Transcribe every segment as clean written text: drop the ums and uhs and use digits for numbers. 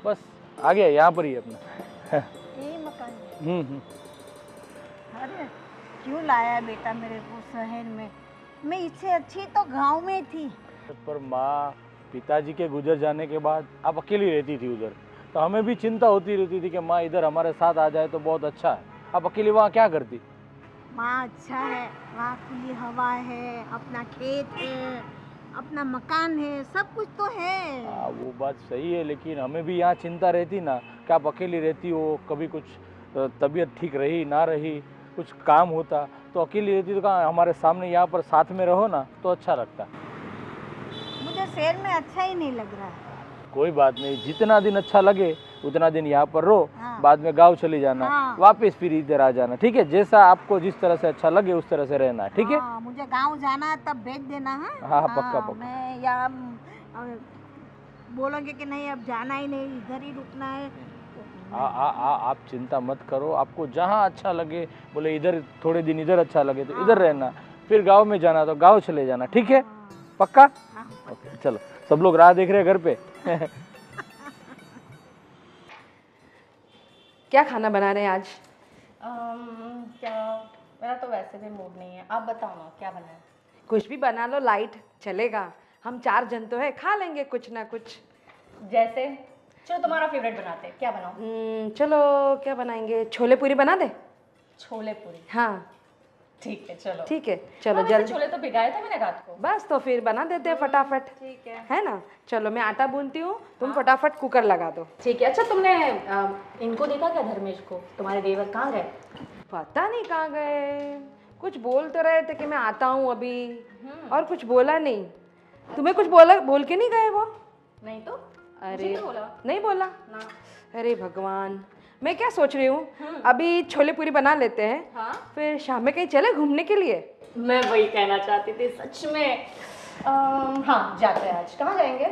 बस आ गया, यहाँ पर ही है अपना। यही मकान है। अरे क्यों लाया बेटा मेरे को शहर में? मैं इससे अच्छी तो गांव में थी। पर माँ, पिताजी के गुजर जाने के बाद आप अकेली रहती थी उधर, तो हमें भी चिंता होती रहती थी कि माँ इधर हमारे साथ आ जाए तो बहुत अच्छा है। आप अकेली वहाँ क्या करती? वहाँ अच्छा है, वहाँ खुली हवा है, अपना खेत है, अपना मकान है, सब कुछ तो है। हाँ वो बात सही है, लेकिन हमें भी यहाँ चिंता रहती ना कि आप अकेली रहती हो, कभी कुछ तबीयत ठीक रही ना रही, कुछ काम होता तो अकेली रहती तो कहाँ, हमारे सामने यहाँ पर साथ में रहो ना तो अच्छा लगता। मुझे शहर में अच्छा ही नहीं लग रहा है। कोई बात नहीं, जितना दिन अच्छा लगे उतना दिन यहाँ पर रहो। हाँ। बाद में गांव चले जाना। हाँ। वापस फिर इधर आ जाना, ठीक है? जैसा आपको जिस तरह से अच्छा लगे उस तरह से रहना है, ठीक है? हाँ, मुझे गांव जाना है तब भेज देना। हाँ, पक्का पक्का। मैं यहाँ बोलोगे कि नहीं अब जाना ही नहीं, इधर ही रुकना है। आप चिंता मत करो, आपको जहाँ अच्छा लगे, बोले इधर थोड़े दिन इधर अच्छा लगे तो इधर रहना, फिर गांव में जाना तो गांव चले जाना, ठीक है? पक्का? ओके, चलो सब लोग राह देख रहे हैं घर पे। क्या खाना बना रहे हैं आज? क्या, मेरा तो वैसे भी मूड नहीं है, आप बताओ ना क्या बनाए। कुछ भी बना लो, लाइट चलेगा। हम 4 जन तो है, खा लेंगे कुछ ना कुछ। जैसे चलो तुम्हारा फेवरेट बनाते हैं, क्या बनाओ? चलो क्या बनाएंगे, छोले पूरी बना दे। छोले पूरी, हाँ ठीक है चलो। ठीक है, चलो हाँ, वैसे जल्दी। छोले तो भिगाए थे मैंने रात को। बस तो फिर बना देते हैं फटाफट, ठीक है ना? चलो मैं आटा गूंथती हूँ, तुम फटाफट कुकर लगा दो। ठीक है। अच्छा तुमने इनको देखा क्या, धर्मेश को? तुम्हारे देवर कहाँ गए? पता नहीं कहाँ गए, कुछ बोल तो रहे थे कि मैं आता हूँ अभी, और कुछ बोला नहीं। तुम्हें कुछ बोल के नहीं गए वो? नहीं तो अरे नहीं बोला। नहीं बोला ना। अरे भगवान, मैं क्या सोच रही हूँ, अभी छोले पूरी बना लेते हैं, हाँ? फिर शाम में कहीं चले घूमने के लिए। मैं वही कहना चाहती थी सच में। हाँ जाते हैं, आज कहाँ जाएंगे?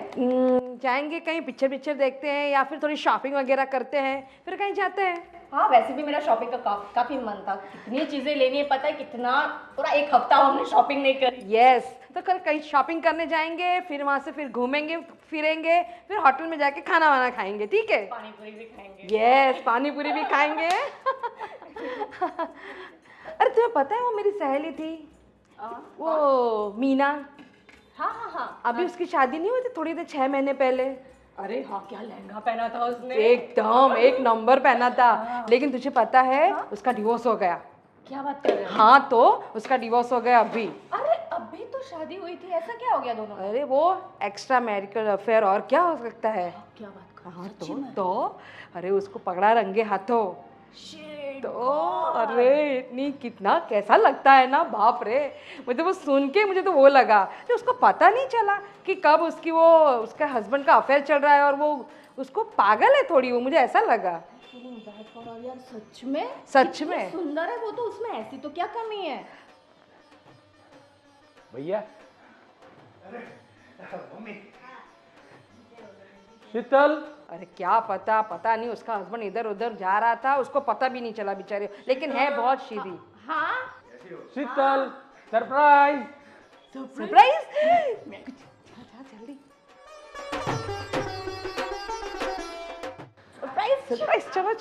जाएंगे कहीं, पिक्चर देखते हैं या फिर थोड़ी शॉपिंग वगैरह करते हैं, फिर कहीं जाते हैं। हाँ वैसे भी मेरा शॉपिंग का काफी मन था, कितनी चीजें लेनी है पता है, कितना पूरा एक हफ्ता हमने शॉपिंग नहीं करी। यस, तो कल कहीं शॉपिंग करने जाएंगे, फिर वहाँ से फिर घूमेंगे फिरेंगे, फिर होटल में जाके खाना वाना खाएंगे, ठीक है? पानी पूरी भी खाएंगे। यस, पानी पूरी भी खाएंगे। अरे तुम्हें पता है वो मेरी सहेली थी, वो मीना। हाँ हाँ हाँ। अभी उसकी शादी नहीं हुई थी थोड़ी देर 6 महीने पहले? अरे हाँ, क्या लहंगा पहना था उसने, एकदम एक नंबर पहना था। लेकिन तुझे पता है उसका डिवोर्स हो गया। क्या बात कर रहे हो? हाँ तो उसका डिवोर्स हो गया अभी। अरे अभी तो शादी हुई थी, ऐसा क्या हो गया दोनों में? अरे वो एक्स्ट्रा मैरिटल अफेयर, और क्या हो सकता है? क्या बात कर? हाँ तो अरे उसको पकड़ा रंगे हाथों। Shit, तो अरे इतनी, कितना कैसा लगता है ना, बाप रे। मुझे वो सुन के मुझे तो वो लगा कि उसको पता नहीं चला कि कब उसका हस्बैंड का अफेयर चल रहा है, और वो उसको पागल है थोड़ी, वो मुझे ऐसा लगा। यार सच में, सच कितनी में सुंदर है वो तो, उसमें ऐसी तो क्या कमी है? भैया, शीतल, अरे क्या पता नहीं, उसका हस्बैंड इधर उधर जा रहा था, उसको पता भी नहीं चला बेचारे, लेकिन है बहुत सीधी। हाँ शीतल, सरप्राइज। सरप्राइज? जल्दी सरप्राइज, चलो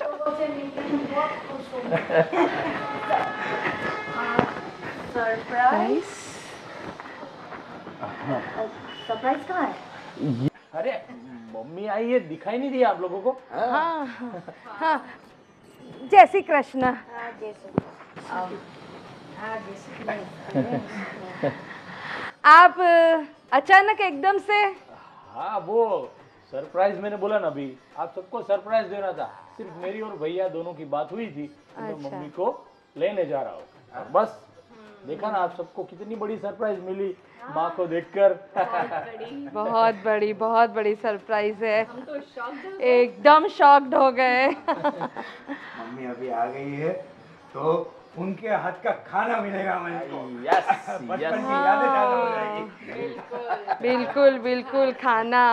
सरप्राइज। सरप्राइज कहाँ है? अरे मम्मी आई है, दिखाई नहीं दिया आप लोगों को? हाँ हाँ, जय श्री कृष्ण। आप अचानक एकदम से? हाँ वो सरप्राइज मैंने बोला ना अभी, आप सबको सरप्राइज देना था। सिर्फ मेरी और भैया दोनों की बात हुई थी, तो मैं मम्मी को लेने जा रहा हूँ। और बस देखा ना आप सबको कितनी बड़ी सरप्राइज मिली माँ को देखकर। बहुत बड़ी सरप्राइज है। हम तो शॉक्ड एकदम शॉक्ड हो गए। मम्मी अभी आ गई है तो उनके हाथ का खाना मिलेगा मुझको। यस बचपन की यादें ताजा हो जाएगी। बिल्कुल खाना।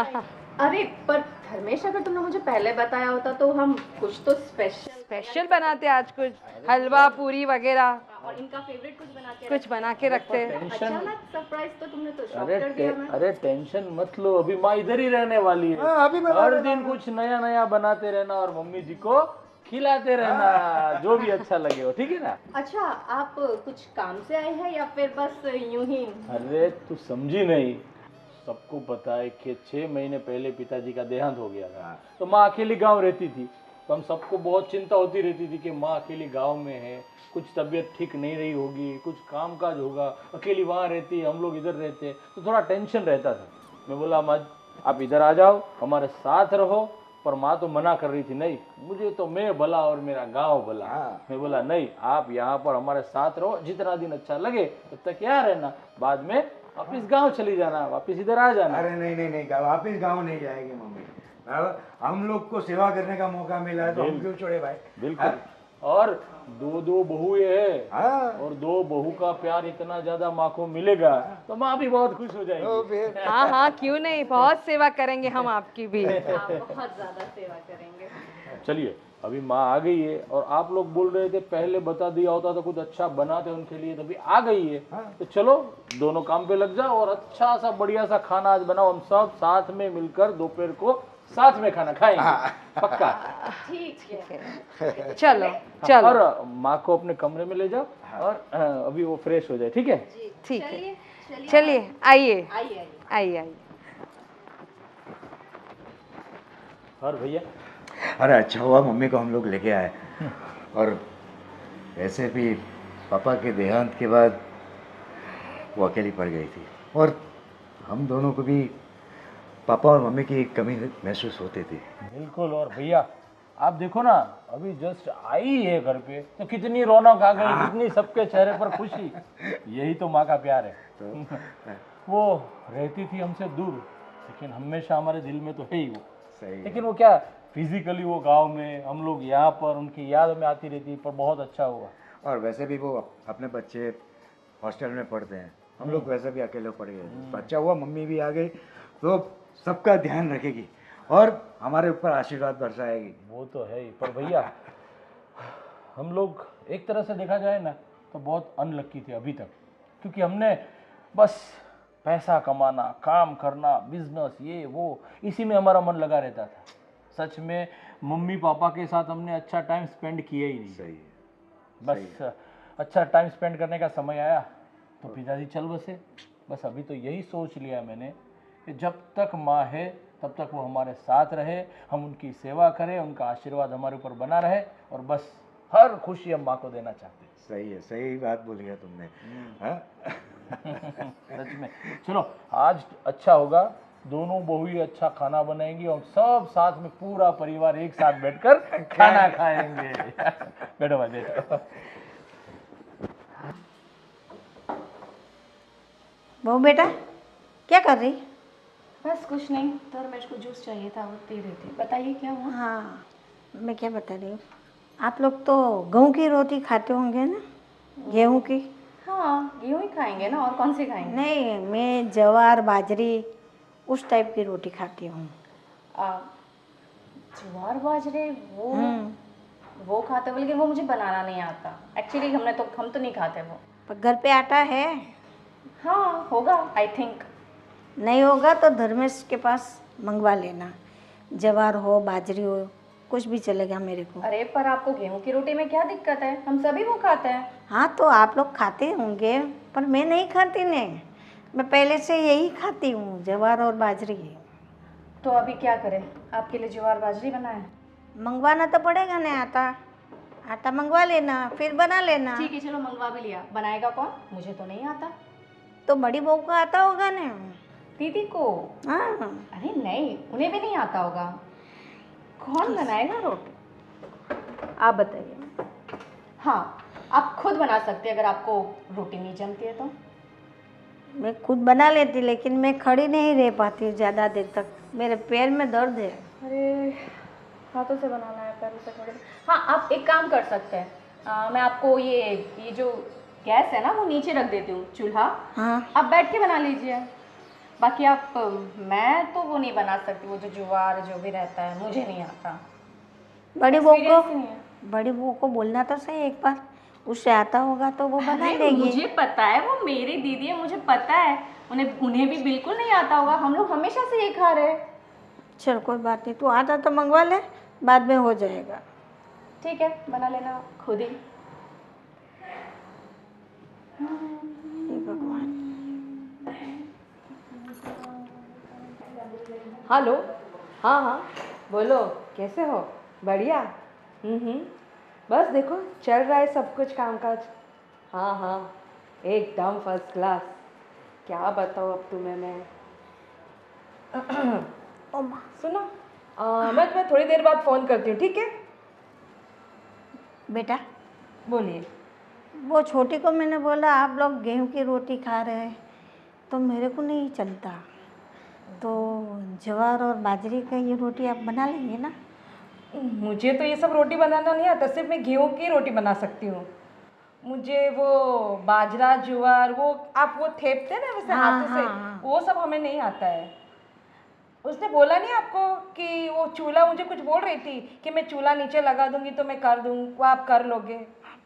अरे पर धर्मेश, अगर तुमने मुझे पहले बताया होता तो हम कुछ तो स्पेशल बनाते आज, कुछ हलवा पूरी वगैरह। और इनका फेवरेट कुछ बना के कुछ बना के रखते हैं। टेंशन, अचानक सरप्राइज तो तुमने तो शॉक अरे कर दिया मैं। अरे टेंशन मत लो, अभी माँ इधर ही रहने वाली है। हाँ, अभी बना हर देना। दिन कुछ नया नया बनाते रहना और मम्मी जी को खिलाते रहना, जो भी अच्छा लगे हो, ठीक है ना। अच्छा, आप कुछ काम से आए हैं या फिर बस यूं ही? अरे तू समझी नहीं, सबको पता है कि 6 महीने पहले पिताजी का देहांत हो गया था, तो माँ अकेली गांव रहती थी। तो हम सबको बहुत चिंता होती रहती थी कि माँ अकेली गांव में है, कुछ तबीयत ठीक नहीं रही होगी, कुछ काम काज होगा, अकेली वहाँ रहती है, हम लोग इधर रहते हैं, तो थोड़ा टेंशन रहता था। मैं बोला माँ आप इधर आ जाओ, हमारे साथ रहो। पर माँ तो मना कर रही थी, नहीं मुझे तो मैं भला और मेरा गांव भला। मैं बोला नहीं, आप यहाँ पर हमारे साथ रहो, जितना दिन अच्छा लगे तब तक यहाँ रहना, बाद में वापिस गांव चली जाना, वापिस इधर आ जाना। अरे नहीं नहीं नहीं, वापिस गांव नहीं जाएगी मम्मी। अब हम लोग को सेवा करने का मौका मिला है तो हम क्यों छोड़े भाई। बिल्कुल। और दो बहुएं हैं, हाँ और 2 बहू का प्यार इतना ज्यादा माँ को मिलेगा तो माँ भी बहुत खुश हो जाएगी। तो फिर हाँ हाँ, क्यों नहीं, बहुत सेवा करेंगे हम आपकी भी। आप बहुत ज्यादा सेवा करेंगे। चलिए अभी माँ आ गई है, और आप लोग बोल रहे थे पहले बता दिया होता तो कुछ अच्छा बनाते उनके लिए, तभी आ गई है। तो चलो दोनों काम पे लग जाओ और अच्छा सा बढ़िया सा खाना आज बनाओ, हम सब साथ में मिलकर दोपहर को साथ में खाना खाएंगे, पक्का। ठीक है। चलो चलो, और माँ को अपने कमरे में ले जाओ, और अभी वो फ्रेश हो जाए, ठीक है। ठीक है, चलिए चलिए आइए आइए। आइए आइए। और भैया अरे अच्छा हुआ मम्मी को हम लोग लेके आए। और वैसे भी पापा के देहांत के बाद वो अकेली पड़ गई थी, और हम दोनों को भी पापा और मम्मी की कमी महसूस होती थी। बिल्कुल। और भैया आप देखो ना, अभी जस्ट आई है घर पे तो कितनी रौनक आ गई, कितनी सबके चेहरे पर खुशी। यही तो माँ का प्यार है। वो रहती थी हमसे दूर, लेकिन हमेशा हमारे दिल में तो है ही वो। सही है। लेकिन वो क्या, फिजिकली वो गांव में, हम लोग यहाँ पर, उनकी याद में आती रहती, पर बहुत अच्छा हुआ। और वैसे भी वो अपने बच्चे हॉस्टल में पढ़ते हैं, हम लोग वैसे भी अकेले पड़ गए थे। तो अच्छा हुआ मम्मी भी आ गई, तो सबका ध्यान रखेगी और हमारे ऊपर आशीर्वाद बरसाएगी। वो तो है ही। पर भैया हम लोग एक तरह से देखा जाए ना तो बहुत अनलक्की थे अभी तक, क्योंकि हमने बस पैसा कमाना, काम करना, बिजनेस, ये वो, इसी में हमारा मन लगा रहता था। सच में मम्मी पापा के साथ हमने अच्छा टाइम स्पेंड किया ही नहीं। सही है। बस अच्छा टाइम स्पेंड करने का समय आया तो पिताजी चल बसे। बस अभी तो यही सोच लिया मैंने कि जब तक माँ है तब तक वो हमारे साथ रहे, हम उनकी सेवा करें, उनका आशीर्वाद हमारे ऊपर बना रहे, और बस हर खुशी हम माँ को देना चाहते हैं। सही है, सही बात बोली है तुमने। हाँ? सच में। चलो आज अच्छा होगा, दोनों बहू ही अच्छा खाना बनाएंगी और सब साथ में पूरा परिवार एक साथ बैठकर खाना खाएंगे। बैठो भाई बैठो। बहू बेटा क्या कर रही? बस कुछ नहीं, तो रमेश को जूस चाहिए था, वो पी रही थी। बताइए क्या हुआ? हाँ, मैं क्या बता रही हूँ, आप लोग तो गेहूँ की रोटी खाते होंगे ना? गेहूँ की? हाँ, गेहूँ ही खाएंगे ना, और कौन सी खाएंगे? नहीं, मैं जवार बाजरी उस टाइप की रोटी खाती हूँ। ज्वार बाजरे वो खाते हो, लेकिन वो मुझे बनाना नहीं आता एक्चुअली। हम तो नहीं खाते वो। पर घर पे आटा है? हाँ होगा, आई थिंक। नहीं होगा तो धर्मेश के पास मंगवा लेना, जवार हो बाजरी हो कुछ भी चलेगा मेरे को। अरे पर आपको गेहूं की रोटी में क्या दिक्कत है? हम सभी वो खाते हैं। हाँ तो आप लोग खाते होंगे, पर मैं नहीं खाती ने, मैं पहले से यही खाती हूँ, जवार और बाजरी। तो अभी क्या करें? आपके लिए ज्वार बाजरी बनाए? मंगवाना तो पड़ेगा ना आटा, आटा मंगवा लेना फिर बना लेना। ठीक है चलो, मंगवा भी लिया। बनाएगा कौन? मुझे तो नहीं आता। तो बड़ी बहू को आता होगा ना? दीदी को? हाँ। अरे नहीं, उन्हें भी नहीं आता होगा। कौन बनाएगा रोटी? आप बताइए। हाँ, आप खुद बना सकते हैं अगर आपको रोटी नहीं जमती है तो। मैं खुद बना लेती, लेकिन मैं खड़ी नहीं रह पाती ज़्यादा देर तक, मेरे पैर में दर्द है। अरे हाथों से बनाना है, पैरों से थोड़ी। हाँ, आप एक काम कर सकते हैं, मैं आपको ये जो गैस है ना वो नीचे रख देती हूँ, चूल्हा। हाँ। आप बैठ के बना लीजिए। बाकी आप मैं तो वो नहीं बना सकती, वो जो ज्वार जो भी रहता है मुझे नहीं आता। बड़ी बहू Experience नहीं है। को, बड़ी बहू को बोलना तो सही एक बार, उससे आता होगा तो वो बना अरे लेगी। मुझे पता है, वो मेरी दीदी है, मुझे पता है। उन्हें उन्हें भी बिल्कुल नहीं आता होगा, हम लोग हमेशा से ये खा रहे हैं। चल कोई बात नहीं, तू आता तो मंगवा ले, बाद में हो जाएगा। ठीक है, बना लेना खुद ही। हे भगवान। हेलो। हाँ हाँ, बोलो कैसे हो? बढ़िया। बस देखो चल रहा है सब कुछ कामकाज। हाँ हाँ, एकदम फर्स्ट क्लास। क्या बताऊँ अब तुम्हें मैं। ओमा, सुनो, मैं तुम्हें थोड़ी देर बाद फ़ोन करती हूँ, ठीक है? बेटा बोलिए। वो छोटी को मैंने बोला आप लोग गेहूं की रोटी खा रहे हैं तो मेरे को नहीं चलता, तो ज्वार और बाजरे का ये रोटी आप बना लेंगे ना? मुझे तो ये सब रोटी बनाना नहीं आता, सिर्फ मैं गेहूं की रोटी बना सकती हूँ। मुझे वो बाजरा ज्वार वो आप वो थेपते ना वैसे हाँ, हाथों से, हाँ। वो सब हमें नहीं आता है। उसने बोला नहीं आपको कि वो चूल्हा, मुझे कुछ बोल रही थी कि मैं चूल्हा नीचे लगा दूंगी तो मैं कर दूँ, वो आप कर लोगे?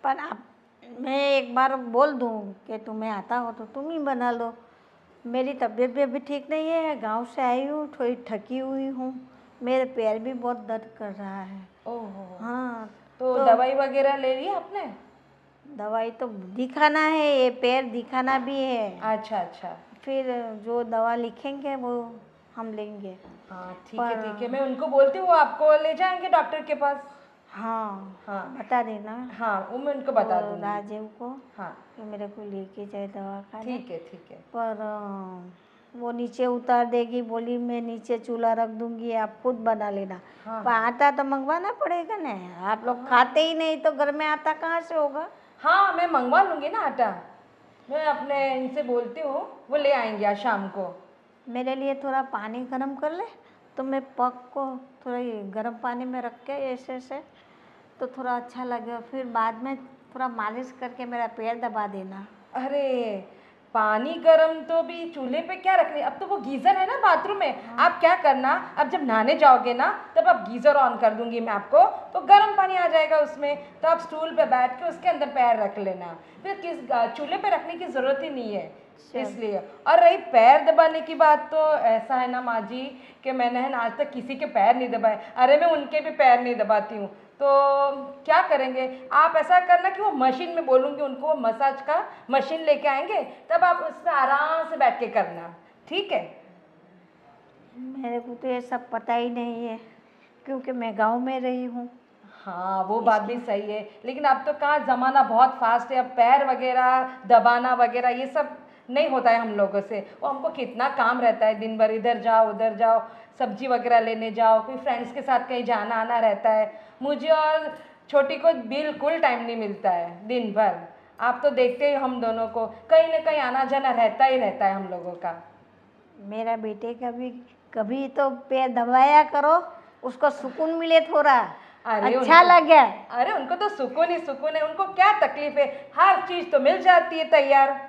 पर आप, मैं एक बार बोल दूँ कि तुम्हें आता हो तो तुम ही बना लो। मेरी तबीयत भी अभी ठीक नहीं है, गांव से आई हूँ, थोड़ी थकी हुई हूँ, मेरे पैर भी बहुत दर्द कर रहा है। ओहो, हाँ तो दवाई वगैरह ले ली आपने? दवाई तो दिखाना है, ये पैर दिखाना भी है, अच्छा अच्छा। फिर जो दवा लिखेंगे वो हम लेंगे। हाँ ठीक है ठीक है, मैं उनको बोलती हूँ आपको ले जाएंगे डॉक्टर के पास। हाँ हाँ बता देना। हाँ, वो मैं उनको बता वो दूँगी। राजीव को हाँ कि मेरे को लेके जाए दवा खाने। ठीक है ठीक है। पर वो नीचे उतार देगी, बोली मैं नीचे चूल्हा रख दूंगी, आप खुद बना लेना। हाँ पर आटा तो मंगवाना पड़ेगा ना, आप लोग खाते ही नहीं तो घर में आटा कहाँ से होगा? हाँ, मैं मंगवा लूँगी ना आटा, मैं अपने इनसे बोलती हूँ, वो ले आएंगे आज शाम को। मेरे लिए थोड़ा पानी गर्म कर ले, तो मैं पग को थोड़ा ये गर्म पानी में रख के ऐसे ऐसे तो थोड़ा अच्छा लगेगा, फिर बाद में थोड़ा मालिश करके मेरा पैर दबा देना। अरे पानी गर्म तो भी चूल्हे पे क्या रखने, अब तो वो गीज़र है ना बाथरूम में। आप क्या करना, अब जब नहाने जाओगे ना तब आप गीज़र ऑन कर दूंगी मैं आपको, तो गर्म पानी आ जाएगा उसमें, तो आप स्टूल पे बैठ के उसके अंदर पैर रख लेना, फिर चूल्हे पे रखने की ज़रूरत ही नहीं है इसलिए। और रही पैर दबाने की बात, तो ऐसा है ना माँ जी कि मैंने है ना आज तक किसी के पैर नहीं दबाए। अरे मैं उनके भी पैर नहीं दबाती हूँ, तो क्या करेंगे आप, ऐसा करना कि वो मशीन में बोलूँगी उनको, मसाज का मशीन लेके आएंगे, तब आप उसमें आराम से बैठ के करना, ठीक है? मेरे को तो ये सब पता ही नहीं है क्योंकि मैं गांव में रही हूँ। हाँ वो बात भी सही है, लेकिन अब तो कहाँ ज़माना बहुत फास्ट है, अब पैर वगैरह दबाना वगैरह ये सब नहीं होता है हम लोगों से। वो हमको कितना काम रहता है, दिन भर इधर जाओ उधर जाओ, सब्जी वगैरह लेने जाओ, कोई फ्रेंड्स के साथ कहीं जाना आना रहता है। मुझे और छोटी को बिल्कुल टाइम नहीं मिलता है दिन भर। आप तो देखते ही हम दोनों को कहीं ना कहीं आना जाना रहता ही रहता है हम लोगों का। मेरा बेटे का भी कभी तो पैर दबाया करो, उसको सुकून मिले थोड़ा, अरे अच्छा लगे। अरे उनको तो सुकून ही सुकून है, उनको क्या तकलीफ है, हर चीज़ तो मिल जाती है तैयार।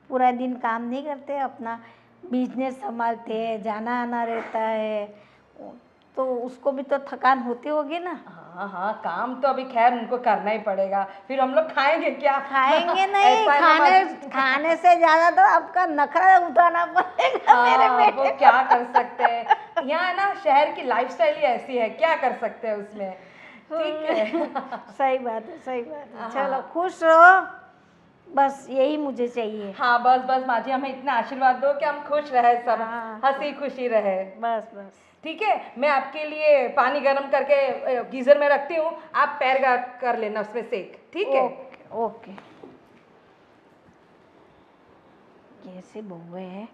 पूरा दिन काम नहीं करते, अपना बिजनेस संभालते हैं, जाना आना रहता है, तो उसको भी तो थकान होती होगी ना। हाँ हाँ, काम तो अभी खैर उनको करना ही पड़ेगा, फिर हम लोग खाएंगे क्या? खाएंगे नहीं, ऐसा है ना खाने बाजी। खाने से ज्यादा तो आपका नखरा उठाना पड़ेगा मेरे हाँ, बेटे वो को। क्या कर सकते हैं, यहाँ ना शहर की लाइफस्टाइल ही ऐसी है, क्या कर सकते हैं उसमें। ठीक है। सही बात है, सही बात है। हाँ। चलो खुश रहो, बस यही मुझे चाहिए। हाँ बस बस माँ जी, हमें इतना आशीर्वाद दो कि हम खुश रहे, सब हाँ। हंसी खुशी रहे। बस बस। ठीक है, मैं आपके लिए पानी गर्म करके गीजर में रखती हूँ, आप पैर कर लेना उसमें सेक, ठीक है? Okay okay. कैसे बहुए है,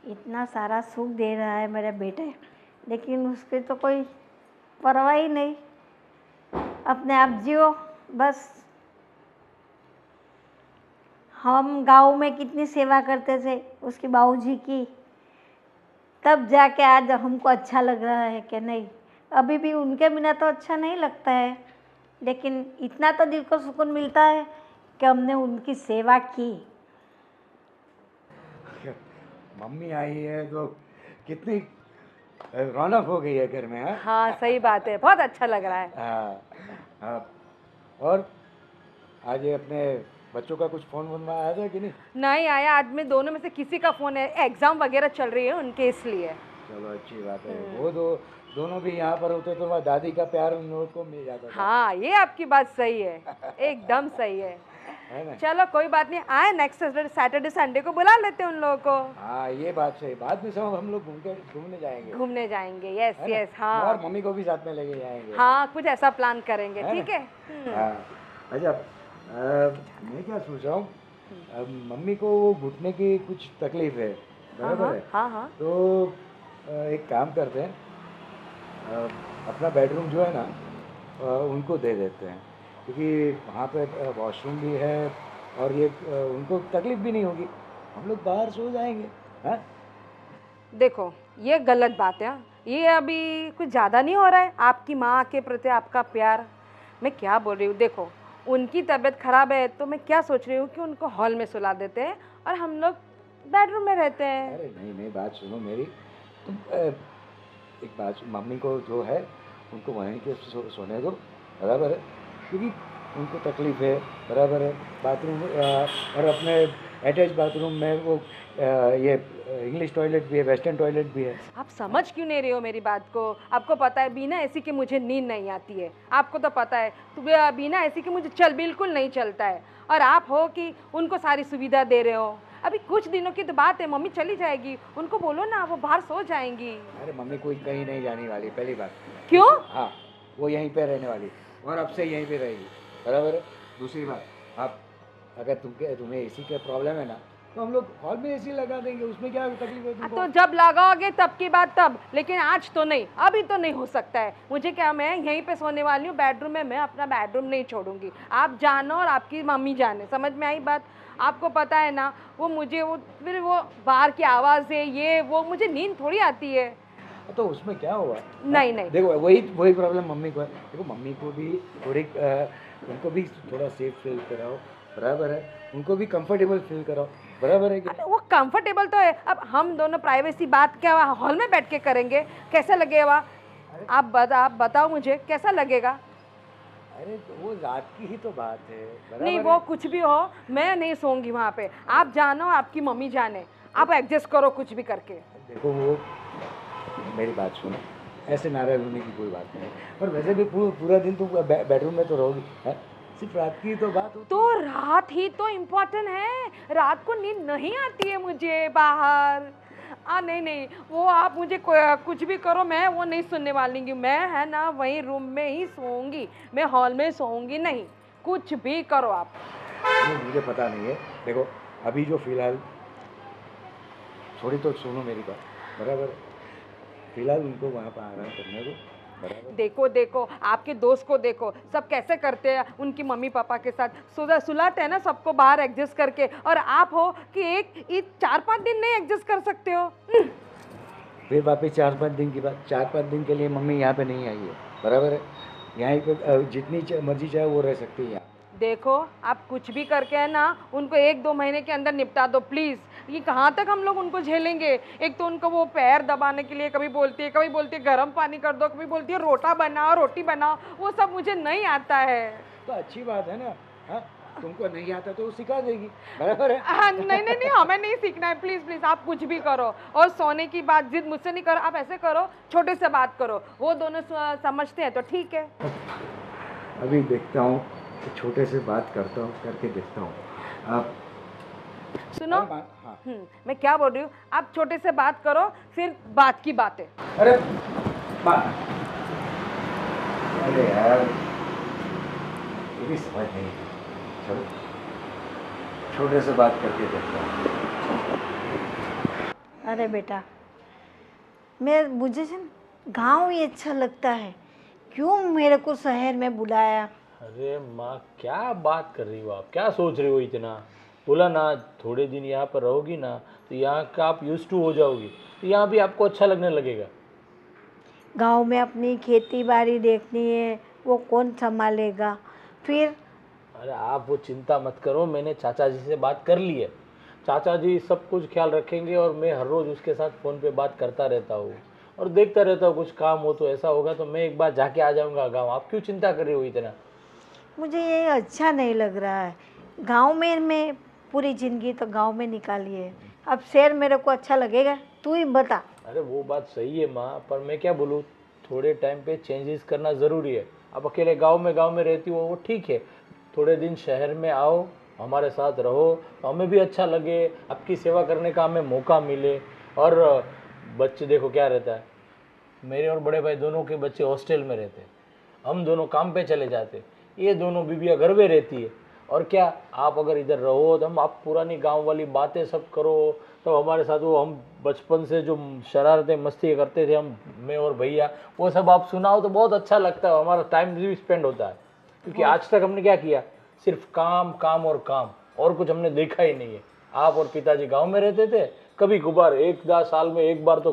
इतना सारा सुख दे रहा है मेरे बेटे, लेकिन उसकी तो कोई परवाह ही नहीं, अपने आप जियो बस। हम गांव में कितनी सेवा करते थे उसकी बाबूजी की, तब जाके आज हमको अच्छा लग रहा है कि नहीं, अभी भी उनके बिना तो अच्छा नहीं लगता है, लेकिन इतना तो दिल को सुकून मिलता है कि हमने उनकी सेवा की। मम्मी आई है तो कितनी रौनक हो गई है घर में। हाँ हाँ सही बात है, बहुत अच्छा लग रहा है। हाँ, हाँ। और आज ये अपने बच्चों का कुछ फ़ोन वोन आया था कि नहीं? नहीं आया, आज में दोनों में से किसी का फ़ोन है, एग्ज़ाम वगैरह चल रही है उनके, इसलिए। चलो अच्छी बात है। वो दोनों भी यहाँ पर होते तो हमारी दादी का प्यार उन लोगों को मिल जाता था। हाँ, ये आपकी बात सही है, एकदम सही है। है ना? चलो कोई बात नहीं, आए नेक्स्ट सैटरडे संडे को बुला लेते हैं उन लोगों को। हाँ ये बात सही। बाद में सब हम लोग घूमने जाएंगे। घूमने जाएंगे, यस है ना? यस, हाँ और मम्मी को भी साथ में लेके जाएंगे। हाँ, कुछ ऐसा प्लान करेंगे, है ना? ठीक है। हाँ अच्छा, मैं क्या सोच रहा हूँ, मम्मी को वो घुटने की कुछ तकलीफ है, बराबर है? हाँ हाँ तो एक काम करते हैं, अपना बेडरूम जो है ना उनको दे देते हैं, क्योंकि वहाँ पे वॉशरूम भी है और ये उनको तकलीफ भी नहीं होगी, हम लोग बाहर सो जाएंगे। हाँ देखो ये गलत बात है, ये अभी कुछ ज़्यादा नहीं हो रहा है? आपकी माँ के प्रति आपका प्यार, मैं क्या बोल रही हूँ, देखो उनकी तबीयत खराब है तो मैं क्या सोच रही हूँ कि उनको हॉल में सुला देते हैं और हम लोग बेडरूम में रहते हैं। अरे नहीं नहीं, बात सुनो मेरी, तुम एक बात, मम्मी को जो है उनको वहीं के सोने दो, बराबर है? क्योंकि उनको तकलीफ है, बराबर है? बाथरूम और अपने अटैच बाथरूम में वो ये इंग्लिश टॉयलेट भी है, वेस्टर्न टॉयलेट भी है। आप समझ क्यों नहीं रहे हो मेरी बात को? आपको पता है बिना एसी के मुझे नींद नहीं आती है, आपको तो पता है, तो बिना एसी के मुझे बिल्कुल नहीं चलता है। और आप हो कि उनको सारी सुविधा दे रहे हो। अभी कुछ दिनों की तो बात है, मम्मी चली जाएगी, उनको बोलो ना वो बाहर सो जाएंगी। अरे मम्मी कोई कहीं नहीं जाने वाली, पहली बात। क्यों? हाँ, वो यहीं पे रहने वाली और अब से यहीं पे रहेगी, बराबर है? दूसरी बात, आप अगर तुम्हें एसी का प्रॉब्लम है ना, तो हम लोग हॉल में एसी लगा देंगे, उसमें क्या तकलीफ है तुमको? तो जब लगाओगे तब की बात तब, लेकिन आज तो नहीं, अभी तो नहीं हो सकता है। मुझे क्या, मैं यहीं पे सोने वाली हूँ बेडरूम में, मैं अपना बेडरूम नहीं छोड़ूंगी। आप जानो और आपकी मम्मी जाने, समझ में आई बात? आपको पता है ना, वो मुझे वो फिर वो बाहर की आवाज़ है, ये वो, मुझे नींद थोड़ी आती है। तो उसमें क्या हुआ? नहीं नहीं, देखो वही प्रॉब्लम मम्मी को है। देखो मम्मी को भी थोड़ी उनको भी थोड़ा सेफ फील कराओ, बराबर है? उनको भी कंफर्टेबल फील कराओ, बराबर है कि? अरे वो कंफर्टेबल तो है, अब हम दोनों प्राइवेसी बात क्या हॉल में बैठ के करेंगे, कैसा लगेगा? आप बताओ मुझे कैसा लगेगा? अरे तो वो रात की ही तो बात है, बराबर नहीं है? वो कुछ भी हो, मैं नहीं सोऊंगी वहाँ पे। आप जानो, आपकी मम्मी जाने, आप एडजस्ट करो कुछ भी करके। देखो वो मेरी बात सुनो, ऐसे नाराज होने की कोई बात नहीं है। और वैसे भी पूरा दिन तुम बेडरूम में तो रहोगी, है? सिर्फ रात की तो बात होती तो रात ही तो इम्पोर्टेंट है, रात को नींद नहीं आती है मुझे बाहर। नहीं नहीं, वो आप मुझे कुछ भी करो, मैं वो नहीं सुनने वाली हूँ। मैं है ना वहीं रूम में ही सोऊंगी, मैं हॉल में सोऊंगी नहीं, कुछ भी करो आप। है। मुझे पता नहीं है। देखो अभी जो फिलहाल, थोड़ी तो सुनो मेरी बात, बराबर है? फिलहाल उनको वहाँ पर आराम करने दो, बराबर? देखो देखो, आपके दोस्त को देखो, सब कैसे करते हैं उनकी मम्मी पापा के साथ, सुलाते हैं ना सबको बाहर एडजस्ट करके, और आप हो कि एक 4-5 दिन नहीं एडजस्ट कर सकते हो। फिर वापस 4-5 दिन की बात, 4-5 दिन के लिए मम्मी यहाँ पे नहीं आई है, बराबर है? यहाँ पे जितनी मर्जी चाहे वो रह सकती है यहाँ। देखो आप कुछ भी करके है ना, उनको 1-2 महीने के अंदर निपटा दो प्लीज़। ये कहाँ तक हम लोग उनको झेलेंगे? एक तो उनको वो पैर दबाने के लिए कभी बोलती है गर्म पानी कर दो, कभी बोलती है रोटी बनाओ, वो सब मुझे नहीं आता है। तो अच्छी बात है ना, हाँ? तुमको नहीं आता तो वो सिखा देगी, बराबर है? नहीं नहीं नहीं, हमें नहीं सीखना है, प्लीज़ प्लीज़ आप कुछ भी करो। और सोने की बात जिद मुझसे नहीं करो, आप ऐसे करो, छोटे से बात करो, वो दोनों समझते हैं तो ठीक है। अभी देखता हूँ, छोटे से बात करता हूँ, करके देखता हूँ। आप सुनो, हाँ। मैं क्या बोल रही हूँ, आप छोटे से बात करो, फिर बात की बातें। अरे अरे यार, ये भी समझ नहीं। चलो छोटे से बात करके देखता हूँ। अरे बेटा, मुझे गांव ही अच्छा लगता है, क्यों मेरे को शहर में बुलाया? अरे माँ क्या बात कर रही हो आप, क्या सोच रही हो इतना? बोला ना थोड़े दिन यहाँ पर रहोगी ना तो यहाँ का आप यूज टू हो जाओगी, तो यहाँ भी आपको अच्छा लगने लगेगा। गांव में अपनी खेती बाड़ी देखनी है, वो कौन संभालेगा फिर? अरे आप वो चिंता मत करो, मैंने चाचा जी से बात कर ली है, चाचा जी सब कुछ ख्याल रखेंगे और मैं हर रोज़ उसके साथ फ़ोन पे बात करता रहता हूँ और देखता रहता हूँ, कुछ काम हो तो ऐसा होगा तो मैं एक बार जाके आ जाऊँगा गाँव। आप क्यों चिंता कर रही हो इतना? मुझे ये अच्छा नहीं लग रहा है। गांव में मैं पूरी ज़िंदगी तो गांव में निकाली है, अब शहर मेरे को अच्छा लगेगा? तू ही बता। अरे वो बात सही है माँ, पर मैं क्या बोलूँ, थोड़े टाइम पे चेंजेस करना ज़रूरी है। अब अकेले गांव में रहती हो वो ठीक है, थोड़े दिन शहर में आओ, हमारे साथ रहो, तो हमें भी अच्छा लगे, आपकी सेवा करने का हमें मौका मिले। और बच्चे देखो क्या रहता है, मेरे और बड़े भाई दोनों के बच्चे हॉस्टल में रहते हैं, हम दोनों काम पे चले जाते, ये दोनों बीबियाँ घर में रहती है। और क्या, आप अगर इधर रहो तो हम आप पुरानी गांव वाली बातें सब करो, तो हमारे साथ वो हम बचपन से जो शरारतें मस्ती करते थे हम, मैं और भैया, वो सब आप सुनाओ तो बहुत अच्छा लगता है, हमारा टाइम भी स्पेंड होता है। क्योंकि आज तक हमने क्या किया, सिर्फ काम काम और काम, और कुछ हमने देखा ही नहीं है। आप और पिताजी गांव में रहते थे, कभी कभार एक 10 साल में एक बार तो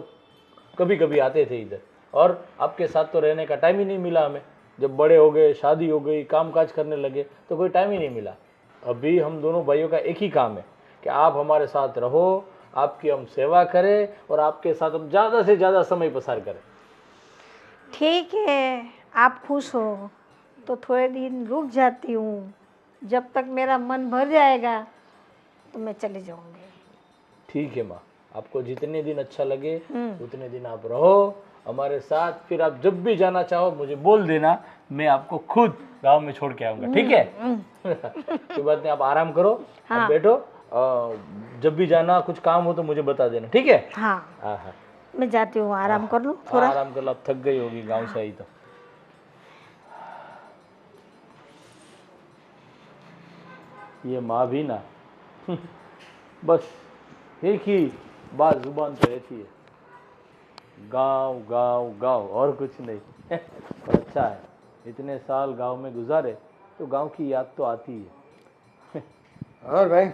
कभी कभी आते थे इधर, और आपके साथ तो रहने का टाइम ही नहीं मिला हमें। जब बड़े हो गए, शादी हो गई, काम काज करने लगे, तो कोई टाइम ही नहीं मिला। अभी हम दोनों भाइयों का एक ही काम है कि आप हमारे साथ रहो, आपकी हम सेवा करें, और आपके साथ हम ज़्यादा से ज़्यादा समय पसार करें। ठीक है, आप खुश हो तो थोड़े दिन रुक जाती हूँ, जब तक मेरा मन भर जाएगा तो मैं चली जाऊँगी। ठीक है माँ, आपको जितने दिन अच्छा लगे उतने दिन आप रहो हमारे साथ, फिर आप जब भी जाना चाहो मुझे बोल देना, मैं आपको खुद गांव में छोड़ के आऊँगा, ठीक है? कोई बात नहीं, आप आराम करो, आप बैठो, जब भी जाना कुछ काम हो तो मुझे बता देना, ठीक है? हाँ हाँ हाँ, मैं जाती हूँ, आराम कर लूँ थोड़ा। आराम कर लो, आप थक गई होगी गांव से आई तो। ये माँ भी ना बस एक ही बात जुबान पे रहती है, गांव गांव गांव, और कुछ नहीं। पर अच्छा है, इतने साल गांव में गुजारे तो गांव की याद तो आती है। और भाई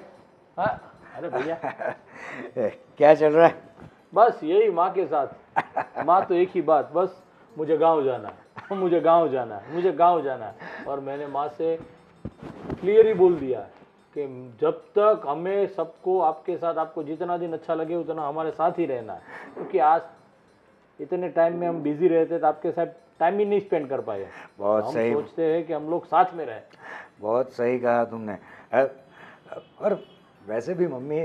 हाँ, अरे भैया, क्या चल रहा है? बस यही माँ के साथ, माँ तो एक ही बात, बस मुझे गांव जाना है, मुझे गांव जाना है, मुझे गांव जाना है। और मैंने माँ से क्लियर ही बोल दिया है कि जब तक हमें सबको आपके साथ, आपको जितना दिन अच्छा लगे उतना हमारे साथ ही रहना है। क्योंकि आज इतने टाइम में हम बिजी रहते तो आपके साथ टाइम ही नहीं स्पेंड कर पाए। बहुत हम सही, सोचते हैं कि हम लोग साथ में रहें। बहुत सही कहा तुमने। और वैसे भी मम्मी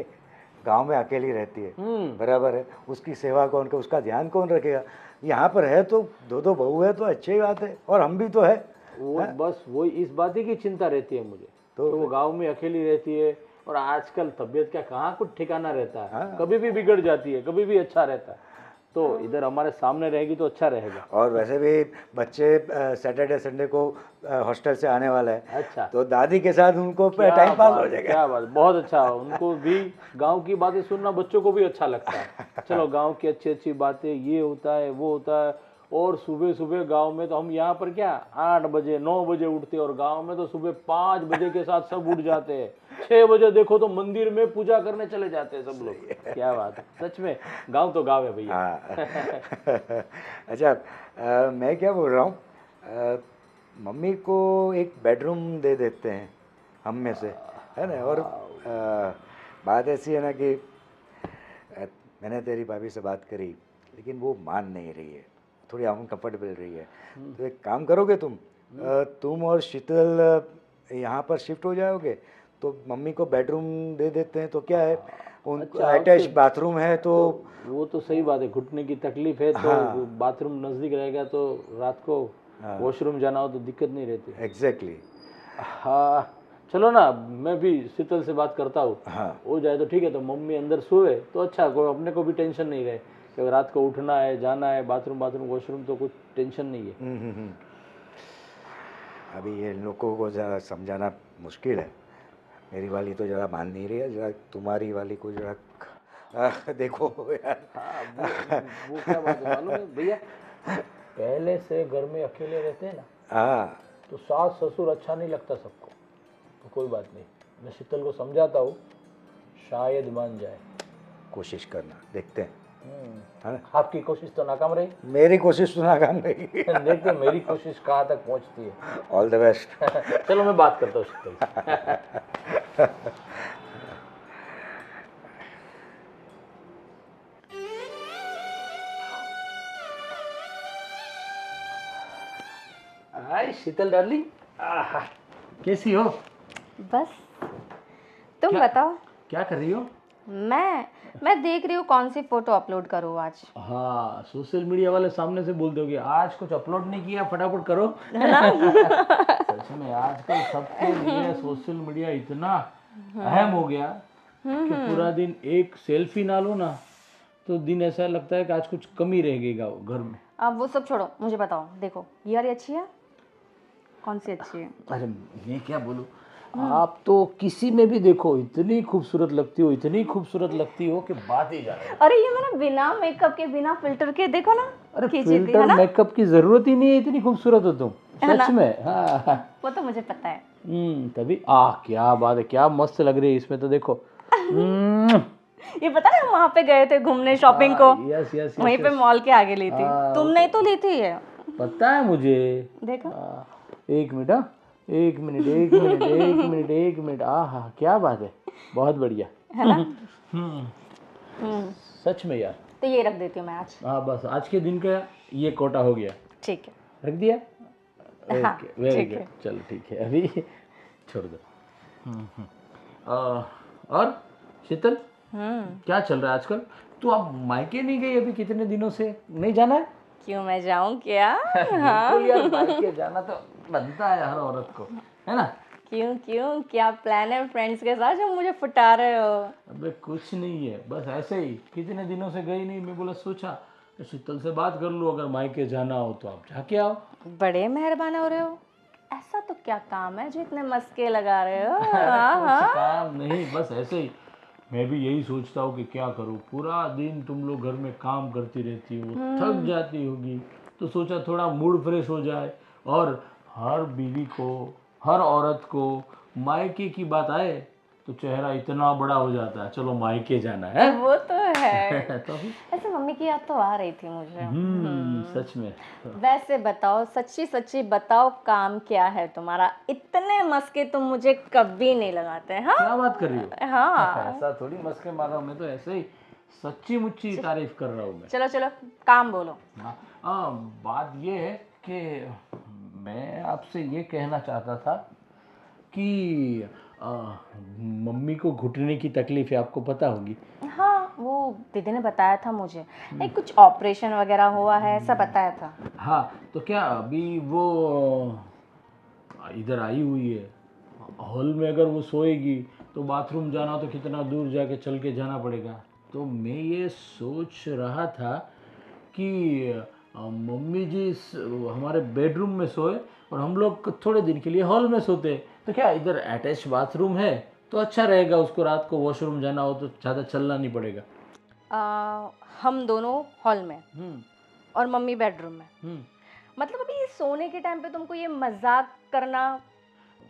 गांव में अकेली रहती है, बराबर है, उसकी सेवा कौन कर, उसका ध्यान कौन रखेगा? यहाँ पर है तो दो दो बहू है तो अच्छी बात है, और हम भी तो है। वो बस वही इस बात ही की चिंता रहती है मुझे, तो वो गांव में अकेली रहती है, और आजकल तबीयत का कहाँ कुछ ठिकाना रहता है, कभी भी बिगड़ जाती है, कभी भी अच्छा रहता है। तो इधर हमारे सामने रहेगी तो अच्छा रहेगा। और वैसे भी बच्चे सैटरडे संडे को हॉस्टल से आने वाला है, अच्छा, तो दादी के साथ उनको टाइम पास हो जाएगा। क्या बात, बहुत अच्छा, उनको भी गांव की बातें सुनना बच्चों को भी अच्छा लगता है। चलो, गांव की अच्छी अच्छी बातें, ये होता है वो होता है। और सुबह सुबह गांव में तो हम यहाँ पर क्या 8 बजे 9 बजे उठते, और गांव में तो सुबह 5 बजे के साथ सब उठ जाते हैं। 6 बजे देखो तो मंदिर में पूजा करने चले जाते हैं सब लोग। क्या बात है, सच में गांव तो गांव है भैया। हाँ। अच्छा, मैं क्या बोल रहा हूँ, मम्मी को एक बेडरूम दे देते हैं हम में से, है ना? और बात ऐसी है ना कि मैंने तेरी भाभी से बात करी, लेकिन वो मान नहीं रही है, थोड़ी अनकम्फर्टेबल रही है। तो एक काम करोगे तुम और शीतल यहाँ पर शिफ्ट हो जाओगे, तो मम्मी को बेडरूम दे देते हैं, तो क्या है, उनको अटैच बाथरूम है, तो वो तो सही बात है, घुटने की तकलीफ है तो बाथरूम नज़दीक रहेगा, तो रात को वॉशरूम जाना हो तो दिक्कत नहीं रहती। एग्जैक्टली। हाँ, चलो ना, मैं भी शीतल से बात करता हूँ। हाँ, हो जाए तो ठीक है, तो मम्मी अंदर सोए तो अच्छा, कोई अपने को भी टेंशन नहीं रहे कि रात को उठना है, जाना है, बाथरूम वॉशरूम, तो कुछ टेंशन नहीं है। अभी ये लोगों को ज़रा समझाना मुश्किल है। मेरी वाली तो ज़रा मान नहीं रही है, ज़रा तुम्हारी वाली को ज़रा देखो यार। हाँ, वो क्या बात है मालूम है भैया, पहले से घर में अकेले रहते हैं ना, हाँ, तो सास ससुर अच्छा नहीं लगता सबको। तो कोई बात नहीं, मैं शीतल को समझाता हूँ, शायद मान जाए। कोशिश करना, देखते हैं। हाँ? आपकी कोशिश तो नाकाम रही, मेरी कोशिश तो नाकाम रही। देखते हैं मेरी कोशिश कहाँ तक पहुँचती है। All the best. चलो, मैं बात करता हूँ शीतल से। हाय शीतल डार्लिंग, कैसी हो? बस तुम क्या? बताओ। क्या कर रही हो? मैं देख रही हूँ कौन सी फोटो अपलोड करूँ आज। हाँ, सोशल मीडिया वाले सामने से बोल दोगे आज कुछ अपलोड नहीं किया, फटाफट करो। है ना? सच में आजकल सबके लिए सोशल मीडिया इतना अहम हो गया कि पूरा दिन एक सेल्फी ना लो ना तो दिन ऐसा लगता है कि आज कुछ कमी रह गई घर में। अब वो सब छोड़ो, मुझे बताओ। देखो ये वाली अच्छी है, कौन सी अच्छी है? अरे मैं क्या बोलूं, आप तो किसी में भी देखो इतनी खूबसूरत लगती हो, इतनी खूबसूरत लगती हो कि बात ही जाने। अरे ये मैंने बिना मेकअप के, बिना फिल्टर के, देखो ना, अरे खींची थी, है फिल्टर ना? मेकअप की जरूरत ही नहीं है, इतनी खूबसूरत हो तुम सच में। हाँ वो तो मुझे पता है। तभी क्या बात है, क्या मस्त लग रही है इसमें तो देखो। ये पता है हम वहाँ पे गए थे घूमने शॉपिंग को, यस यस वहीं पे मॉल के आगे ली थी। तुमने ही तो ली थी ये। पता है मुझे। देखो। एक मिनट, हाँ, एक मिनट एक मिनट एक मिनट एक मिनट। हाँ क्या बात है, बहुत बढ़िया है ना? सच में यार। तो ये रख देती हूँ मैं आज। हाँ बस आज के दिन का ये कोटा हो गया। ठीक है। रख दिया? हाँ, ओके वेरी ठीक है। गुड, चलो ठीक है अभी छोड़ दो। और शीतल क्या चल रहा है आजकल? तू अब मायके नहीं गई अभी कितने दिनों से? नहीं जाना है? क्यों, मैं जाऊँ क्या? बिल्कुल यार, मायके जाना तो बनता है हर औरत को, है ना? क्यों क्यों, क्या प्लान है फ्रेंड्स के साथ जो मुझे फुटा रहे हो? अबे कुछ नहीं है, बस ऐसे ही कितने दिनों से गई नहीं, मैं बोला सोचा तो शीतल से बात कर लूँ, अगर मायके जाना हो तो आप जाके आओ। बड़े मेहरबान हो रहे हो। ऐसा तो क्या काम है जो इतने मस्के लगा रहे हो? कुछ काम नहीं, बस ऐसे ही। मैं भी यही सोचता हूँ कि क्या करूँ, पूरा दिन तुम लोग घर में काम करती रहती हो, थक जाती होगी, तो सोचा थोड़ा मूड फ्रेश हो जाए। और हर बीवी को, हर औरत को मायके की बात आए तो चेहरा इतना बड़ा हो जाता है, चलो मायके जाना है। वो तो है। तो अभी ऐसे मम्मी की याद तो आ रही थी मुझे। सच में। वैसे बताओ, सच्ची सच्ची बताओ, काम क्या है तुम्हारा? इतने मस्के तुम मुझे कभी नहीं लगाते। हाँ क्या बात कर रही हो? हाँ। ऐसा थोड़ी मस्के मार रहा हूँ मैं, तो ऐसे ही सच्ची मुच्ची तारीफ कर रहा हूँ मैं। चलो चलो, काम बोलो। बात ये है कि मैं आपसे ये कहना चाहता था कि मम्मी को घुटने की तकलीफ है, आपको पता होगी। हाँ, वो दीदी ने बताया था मुझे, नहीं कुछ ऑपरेशन वगैरह हुआ है ऐसा बताया था। हाँ तो क्या अभी वो इधर आई हुई है हॉल में, अगर वो सोएगी तो बाथरूम जाना हो तो कितना दूर जाके चल के जाना पड़ेगा। तो मैं ये सोच रहा था कि मम्मी जी हमारे बेडरूम में सोए और हम लोग थोड़े दिन के लिए हॉल में सोते। तो क्या इधर अटैच बाथरूम है तो अच्छा रहेगा, उसको रात को वॉशरूम जाना हो तो ज़्यादा चलना नहीं पड़ेगा। हम दोनों हॉल में और मम्मी बेडरूम में। मतलब अभी ये सोने के टाइम पे तुमको ये मजाक करना,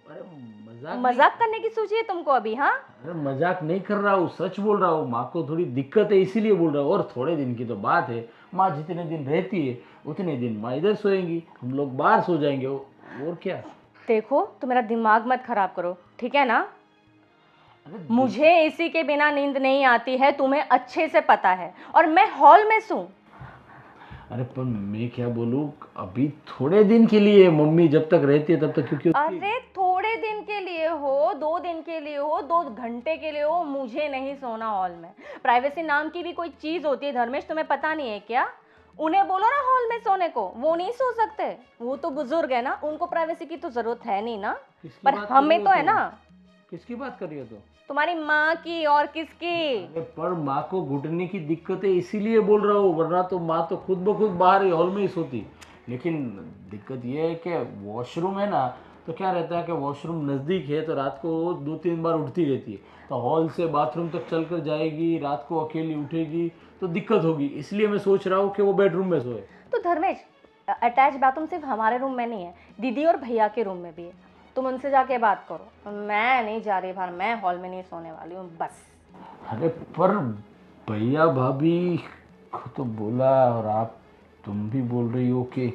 अरे मजाक करने की सोची है तुमको अभी? हाँ अरे मजाक नहीं कर रहा हूँ, सच बोल रहा हूँ। माँ को थोड़ी दिक्कत है इसीलिए बोल रहा हूँ, और थोड़े दिन की तो बात है। माँ जितने दिन रहती है उतने दिन माँ इधर सोएंगी, हम लोग बाहर सो जाएंगे, और क्या। देखो, तो मेरा दिमाग मत खराब करो, ठीक है ना? मुझे इसी के बिना नींद नहीं आती है, तुम्हें अच्छे से पता है, और मैं हॉल में सो। अरे पर मैं क्या बोलूँ, अभी थोड़े दिन के लिए मम्मी जब तक रहती है तब तक, क्योंकि अरे थोड़े दिन के लिए हो, 2 दिन के लिए हो, 2 घंटे के लिए हो, मुझे नहीं सोना हॉल में। प्राइवेसी नाम की भी कोई चीज होती है धर्मेश, तुम्हें पता नहीं है क्या? उन्हें बोलो ना हॉल में सोने को, वो नहीं सो सकते, वो तो बुजुर्ग है ना, उनको प्राइवेसी की तो जरूरत है नहीं ना। पर हमें तो है ना। किसकी बात कर रही हो तुम? तुम्हारी माँ की, और किसकी? अरे पर माँ को घुटने की दिक्कत है इसीलिए बोल रहा हूँ, वरना तो माँ तो खुद ब खुद बाहर ही हॉल में ही सोती। लेकिन दिक्कत ये है कि वॉशरूम है ना, तो क्या रहता है कि वॉशरूम नज़दीक है तो रात को 2-3 बार उठती रहती है, तो हॉल से बाथरूम तक चल कर जाएगी, रात को अकेली उठेगी तो दिक्कत होगी। इसलिए मैं सोच रहा हूँ कि वो बेडरूम में सोए। तो धर्मेश, अटैच बाथरूम सिर्फ हमारे रूम में नहीं है, दीदी और भैया के रूम में भी है। तुम उनसे जाके बात करो, मैं नहीं जा रही बाहर, मैं हॉल में नहीं सोने वाली हूँ बस। अरे पर भैया भाभी को तो बोला, और तुम भी बोल रही हो कि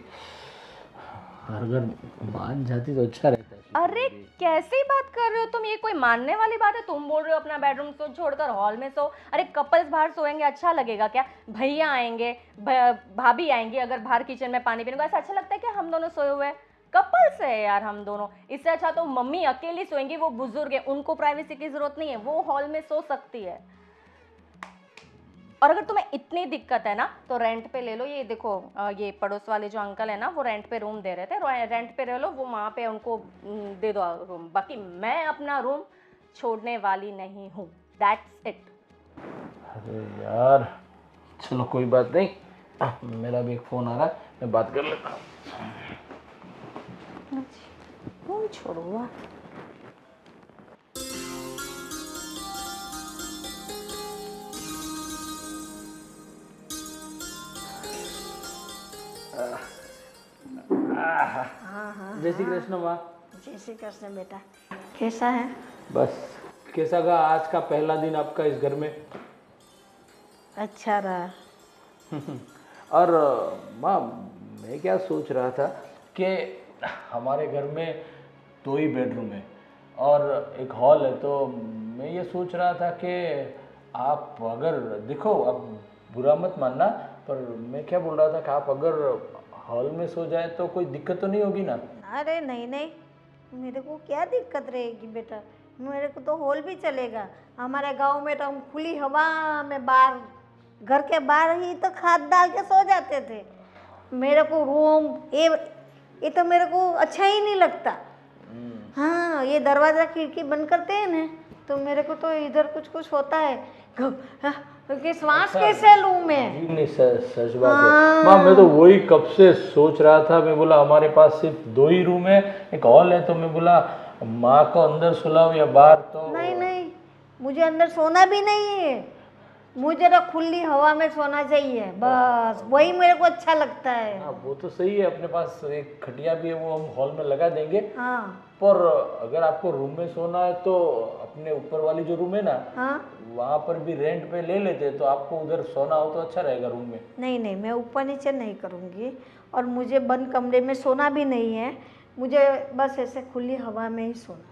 अगर मान जाती तो अच्छा रहता है। अरे कैसी बात कर रहे हो तुम, ये कोई मानने वाली बात है? तुम बोल रहे हो अपना बेडरूम सो छोड़कर हॉल में सो। अरे कपल्स बाहर सोएंगे, अच्छा लगेगा क्या? भैया आएंगे, भाभी आएंगी, अगर बाहर किचन में पानी पीने को, ऐसा अच्छा लगता है क्या हम दोनों सोए हुए? कपल्स है यार हम दोनों। इससे अच्छा तो मम्मी अकेली सोएंगी, वो बुजुर्ग है, उनको प्राइवेसी की जरूरत नहीं है, वो हॉल में सो सकती है। और अगर तुम्हें इतनी दिक्कत है ना तो रेंट पे ले लो। ये देखो ये पड़ोस वाले जो अंकल है ना, वो रेंट पे रूम दे रहे थे, रेंट पे ले लो, वो वहाँ पे उनको दे दो रूम। बाकी मैं अपना रूम छोड़ने वाली नहीं हूँ, दैट्स इट। अरे यार चलो कोई बात नहीं, मेरा भी एक फ़ोन आ रहा है, मैं बात कर लेता हूँ। रूम छोड़ूंगा। जय श्री कृष्ण माँ। जय श्री कृष्ण बेटा, कैसा है? बस कैसा गा आज का पहला दिन आपका इस घर में? अच्छा रहा। और माँ मैं क्या सोच रहा था कि हमारे घर में 2 ही बेडरूम है और एक हॉल है, तो मैं ये सोच रहा था कि आप अगर देखो, अब बुरा मत मानना, पर मैं क्या बोल रहा था कि आप अगर हॉल में सो जाए तो कोई दिक्कत तो नहीं होगी ना? अरे नहीं नहीं, मेरे को क्या दिक्कत रहेगी बेटा, मेरे को तो हॉल भी चलेगा। हमारे गांव में तो हम खुली हवा में बाहर, घर के बाहर ही तो खाट डाल के सो जाते थे। मेरे को रूम ये तो मेरे को अच्छा ही नहीं लगता। हाँ, ये दरवाज़ा खिड़की बंद करते हैं ना तो मेरे को तो इधर कुछ कुछ होता है कि श्वास कैसे लूँ मैं। नहीं सच बात है माँ, मैं तो वही कब से सोच रहा था। मैं बोला हमारे पास सिर्फ 2 ही रूम है, एक हॉल है, तो मैं बोला माँ को अंदर सुलाओ या बाहर। तो नहीं नहीं, मुझे अंदर सोना भी नहीं है, मुझे तो खुली हवा में सोना चाहिए, बस वही मेरे को अच्छा लगता है। हाँ वो तो सही है, अपने पास एक खटिया भी है, वो हम हॉल में लगा देंगे। हाँ पर अगर आपको रूम में सोना है तो अपने ऊपर वाली जो रूम है ना, हाँ, वहाँ पर भी रेंट पे ले लेते, तो आपको उधर सोना हो तो अच्छा रहेगा रूम में। नहीं नहीं, मैं ऊपर नीचे नहीं करूँगी और मुझे बंद कमरे में सोना भी नहीं है, मुझे बस ऐसे खुली हवा में ही सोना है।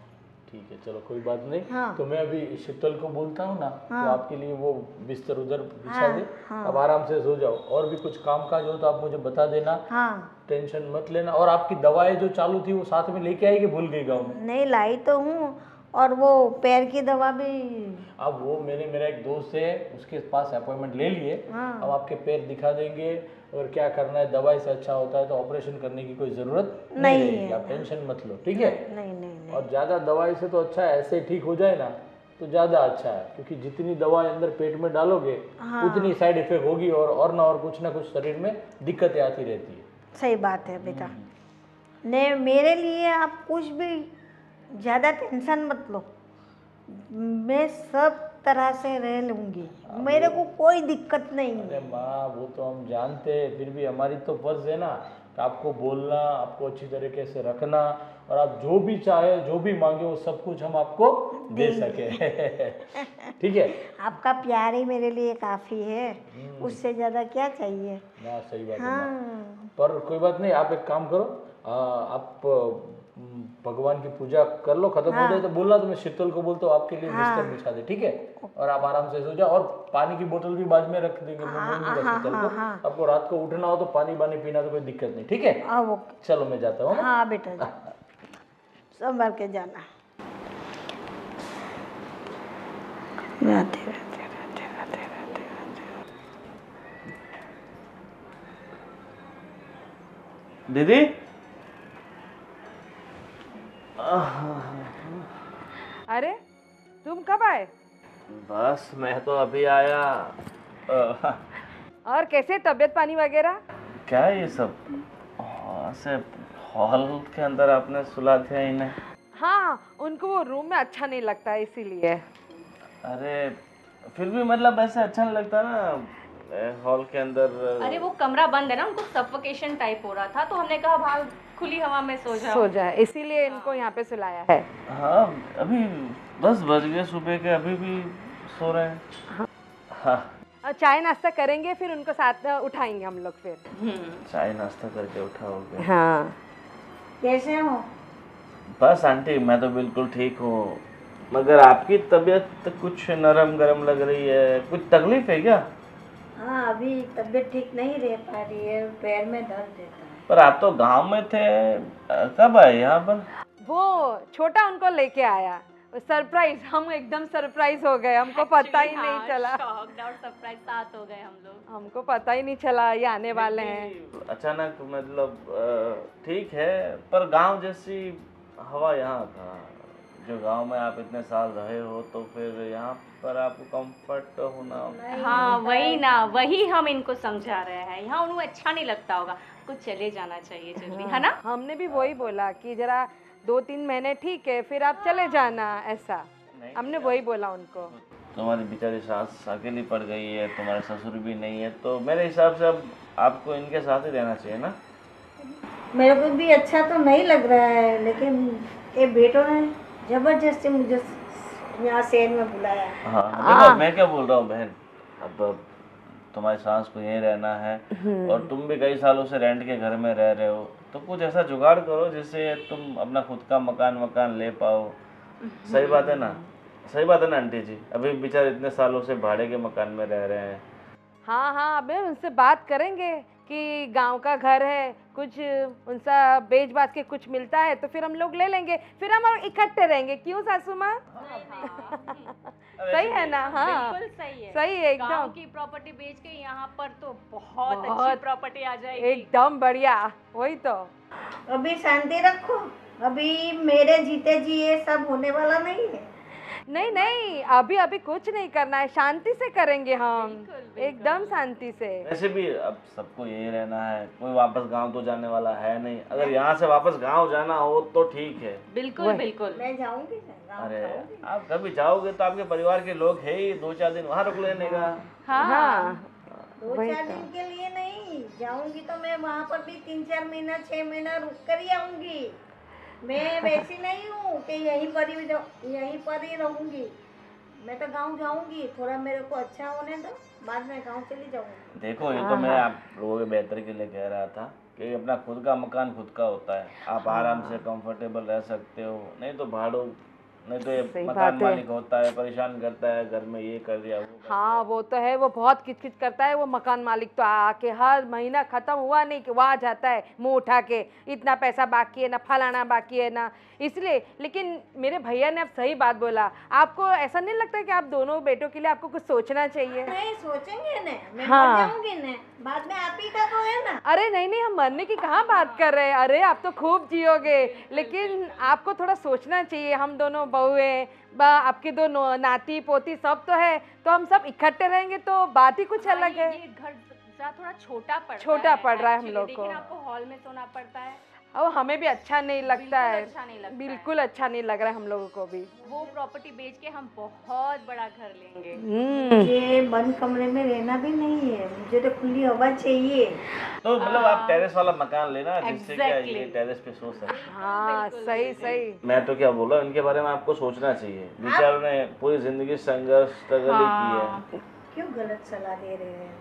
ठीक है चलो कोई बात नहीं। हाँ। तो मैं अभी शीतल को बोलता हूँ ना, हाँ। तो आपके लिए वो बिस्तर उधर बिछा हाँ, दे। हाँ। अब आराम से सो जाओ, और भी कुछ काम काज हो तो आप मुझे बता देना, हाँ, टेंशन मत लेना। और आपकी दवाएं जो चालू थी वो साथ में लेके आई कि भूल गई गाँव में? नहीं लाई तो हूँ, और वो पैर की दवा भी। अब वो मेरा एक दोस्त है, उसके पास अपॉइंटमेंट ले लिए। हाँ। अब आपके पैर दिखा देंगे, और क्या करना है, दवाई से अच्छा होता है तो ऑपरेशन करने की कोई ज़रूरत नहीं रहेगी। आप टेंशन मत लो, ठीक है? नहीं नहीं नहीं, और ज़्यादा दवाई से तो अच्छा है ऐसे ठीक हो जाए ना तो ज़्यादा अच्छा है, क्योंकि जितनी दवाई अंदर पेट में डालोगे उतनी साइड इफेक्ट होगी, और ना और कुछ शरीर में दिक्कतें आती रहती है। सही बात है बेटा। ने मेरे लिए आप कुछ भी ज़्यादा टेंशन मत लो, मैं सब तरह से रह लूँगी, मेरे को कोई दिक्कत नहीं है। अरे माँ वो तो हम जानते हैं, फिर भी हमारी तो फर्ज है ना कि आपको बोलना, आपको अच्छी तरीके से रखना, और आप जो भी चाहे जो भी मांगे वो सब कुछ हम आपको दे सके। ठीक है? आपका प्यार ही मेरे लिए काफ़ी है, उससे ज़्यादा क्या चाहिए। ना सही बात है माँ। हाँ पर कोई बात नहीं, आप एक काम करो, आप भगवान की पूजा कर लो, खत्म हो जाए तो बोलना, तो मैं शीतल को बोलता हूँ आपके लिए बिस्तर बिछा दे, ठीक है? और आप आराम से सो जाओ, और पानी की बोतल भी बाद में रख देंगे, मैं बोल दूंगा शीतल को। आपको रात को उठना हो तो पानी पीना तो कोई दिक्कत नहीं, ठीक है? अब ओके। चलो मैं जाता हूँ। हाँ बेटा जा, संभाल के जाना। राधे राधे राधे राधे राधे राधे। दीदी अरे तुम कब आए? बस मैं तो अभी आया। और कैसे तबीयत पानी वगैरह? क्या है ये सब? से हॉल के अंदर आपने सुला दिया इन्हें? हाँ, उनको वो रूम में अच्छा नहीं लगता है इसीलिए। अरे फिर भी मतलब ऐसे अच्छा नहीं लगता ना हॉल के अंदर। अरे वो कमरा बंद है ना, उनको सफोकेशन टाइप हो रहा था, तो हमने कहा बाहर खुली हवा में सो जाए, इसीलिए इनको यहाँ पे सुलाया है। हाँ अभी 10 बज गए सुबह के, अभी भी सो रहे हैं। हाँ और चाय नाश्ता करेंगे, फिर उनको साथ उठाएंगे हम लोग फिर। चाय नाश्ता करके उठाओगे? हाँ। कैसे हो? बस आंटी मैं तो बिल्कुल ठीक हूँ, मगर आपकी तबीयत कुछ नरम गरम लग रही है, कुछ तकलीफ है क्या? हाँ, अभी तबीयत ठीक नहीं रह पा रही है, पैर में दर्द रहता है। पर आप तो गांव में थे, कब आए यहाँ पर? वो छोटा उनको लेके आया, सरप्राइज, हम एकदम सरप्राइज हो गए, हमको पता ही नहीं चला, शॉक्ड और सरप्राइज साथ हो गए हम लोग। हमको पता ही नहीं चला ये आने वाले हैं। अचानक मतलब ठीक है, पर गांव जैसी हवा यहाँ था। जो गांव में आप इतने साल रहे हो तो फिर यहाँ पर आपको कंफर्ट होना। हाँ वही ना, वही हम इनको समझा रहे हैं, यहाँ उन्हें अच्छा नहीं लगता होगा, कुछ चले जाना चाहिए जल्दी, है ना? हमने भी वही बोला कि जरा 2-3 महीने ठीक है, फिर आप चले जाना, ऐसा हमने वही बोला उनको। तुम्हारी बेचारी सास अकेली पड़ गई है, तुम्हारे ससुर भी नहीं है, तो मेरे हिसाब से अब आपको इनके साथ ही रहना चाहिए ना। मेरे को भी अच्छा तो नहीं लग रहा है, लेकिन ये बेटों ने जबरदस्ती मुझे यहाँ शहर में बुलाया। हाँ देखो, मैं क्या बोल रहा हूँ बहन, अब तुम्हारी सास को यहीं रहना है और तुम भी कई सालों से रेंट के घर में रह रहे हो, तो कुछ ऐसा जुगाड़ करो जिससे तुम अपना खुद का मकान ले पाओ। सही बात है ना? सही बात है ना आंटी जी? अभी बेचारे इतने सालों से भाड़े के मकान में रह रहे हैं। हाँ हाँ, अबे उनसे बात करेंगे कि गांव का घर है, कुछ उनसा बेच बाच के कुछ मिलता है तो फिर हम लोग ले लेंगे, फिर हम इकट्ठे रहेंगे। क्यों सासू माँ? सही है ना? हाँ बिल्कुल सही है, सही है गांव एकदम, की प्रॉपर्टी बेच के यहाँ पर तो बहुत अच्छी बहुत प्रॉपर्टी आ जाएगी। एकदम बढ़िया। वही तो, अभी शांति रखो, अभी मेरे जीते जी ये सब होने वाला नहीं है। नहीं नहीं, अभी अभी कुछ नहीं करना है, शांति से करेंगे हम, एकदम शांति से। वैसे भी अब सबको यही रहना है, कोई वापस गांव तो जाने वाला है नहीं। अगर यहाँ से वापस गांव जाना हो तो ठीक है। बिल्कुल बिल्कुल। मैं जाऊंगी ना गाँव अरे जाऊंगी। आप कभी जाओगे तो आपके परिवार के लोग है ही, 2-4 दिन वहाँ रुक लेने का। हाँ 2-4 दिन के लिए नहीं जाऊंगी, तो मैं वहाँ पर भी 3-4 महीना 6 महीना रुक कर ही आऊंगी। मैं वैसी नहीं हूँ कि यहीं पर ही रहूंगी। मैं तो गांव जाऊंगी, थोड़ा मेरे को अच्छा होने दो, बाद में गांव चली जाऊंगी। देखो ये तो मैं आप लोगों के बेहतर के लिए कह रहा था कि अपना खुद का मकान खुद का होता है, आप आराम से कंफर्टेबल रह सकते हो। नहीं तो भाड़ों, नहीं तो ये सही मकान बात है। मालिक होता है, परेशान करता है, घर में ये कर दिया वो कर हाँ वो तो है, वो बहुत किचकिच करता है वो मकान मालिक, तो आके हर महीना खत्म हुआ नहीं कि वहाँ जाता है मुंह उठा के, इतना पैसा बाकी है ना, फलाना बाकी है ना, इसलिए। लेकिन मेरे भैया ने अब सही बात बोला, आपको ऐसा नहीं लगता कि आप दोनों बेटों के लिए आपको कुछ सोचना चाहिए? नहीं सोचेंगे ना, मैं हाँ। मर जाऊंगी ना, बाद में आप ही का तो है ना। अरे नहीं नहीं, हम मरने की कहाँ बात कर रहे हैं, अरे आप तो खूब जियोगे, लेकिन आपको थोड़ा सोचना चाहिए। हम दोनों बहू हैं, आपके दो नाती पोती सब तो है, तो हम सब इकट्ठे रहेंगे तो बात ही कुछ अलग है। ये घर जरा थोड़ा छोटा पड़ रहा है हम लोग को। लेकिन आपको हॉल में सोना पड़ता है, और हमें भी अच्छा नहीं लगता है, अच्छा नहीं लगता है। बिल्कुल अच्छा नहीं लग रहा है हम लोगों को भी। वो प्रॉपर्टी बेच के हम बहुत बड़ा घर लेंगे। मुझे बंद कमरे में रहना भी नहीं है, मुझे तो खुली हवा चाहिए। तो मतलब आप टेरेस वाला मकान लेना जिससे क्या ये Exactly. टेरेस पे सो सके। हाँ सही सही। मैं तो क्या बोल रहा हूँ, इनके बारे में आपको सोचना चाहिए। बेचारों ने पूरी जिंदगी संघर्ष स्ट्रगल ही की है। क्यों गलत सलाह दे रहे हैं?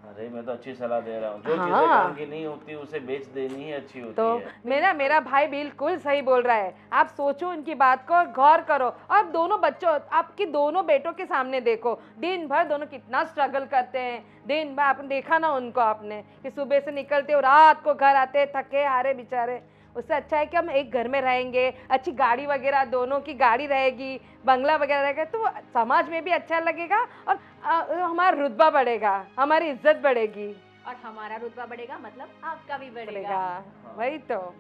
अरे मैं तो अच्छी सलाह दे रहा हूँ, जो चीजें काम की नहीं होती उसे बेच देनी ही अच्छी होती तो है। मेरा भाई बिल्कुल सही बोल रहा है, आप सोचो उनकी बात को, गौर करो। और दोनों बच्चों, आपकी दोनों बेटों के सामने देखो, दिन भर दोनों कितना स्ट्रगल करते हैं। दिन भर आपने देखा ना उनको, आपने कि सुबह से निकलते और रात को घर आते थके हारे बेचारे। उससे अच्छा है कि हम एक घर में रहेंगे, अच्छी गाड़ी वगैरह, दोनों की गाड़ी रहेगी, बंगला वगैरह रहेगा, तो समाज में भी अच्छा लगेगा और हमारा रुतबा बढ़ेगा, हमारी इज्जत बढ़ेगी। और हमारा रुतबा बढ़ेगा मतलब आपका भी बढ़ेगा। बढ़ेगा, वही तो।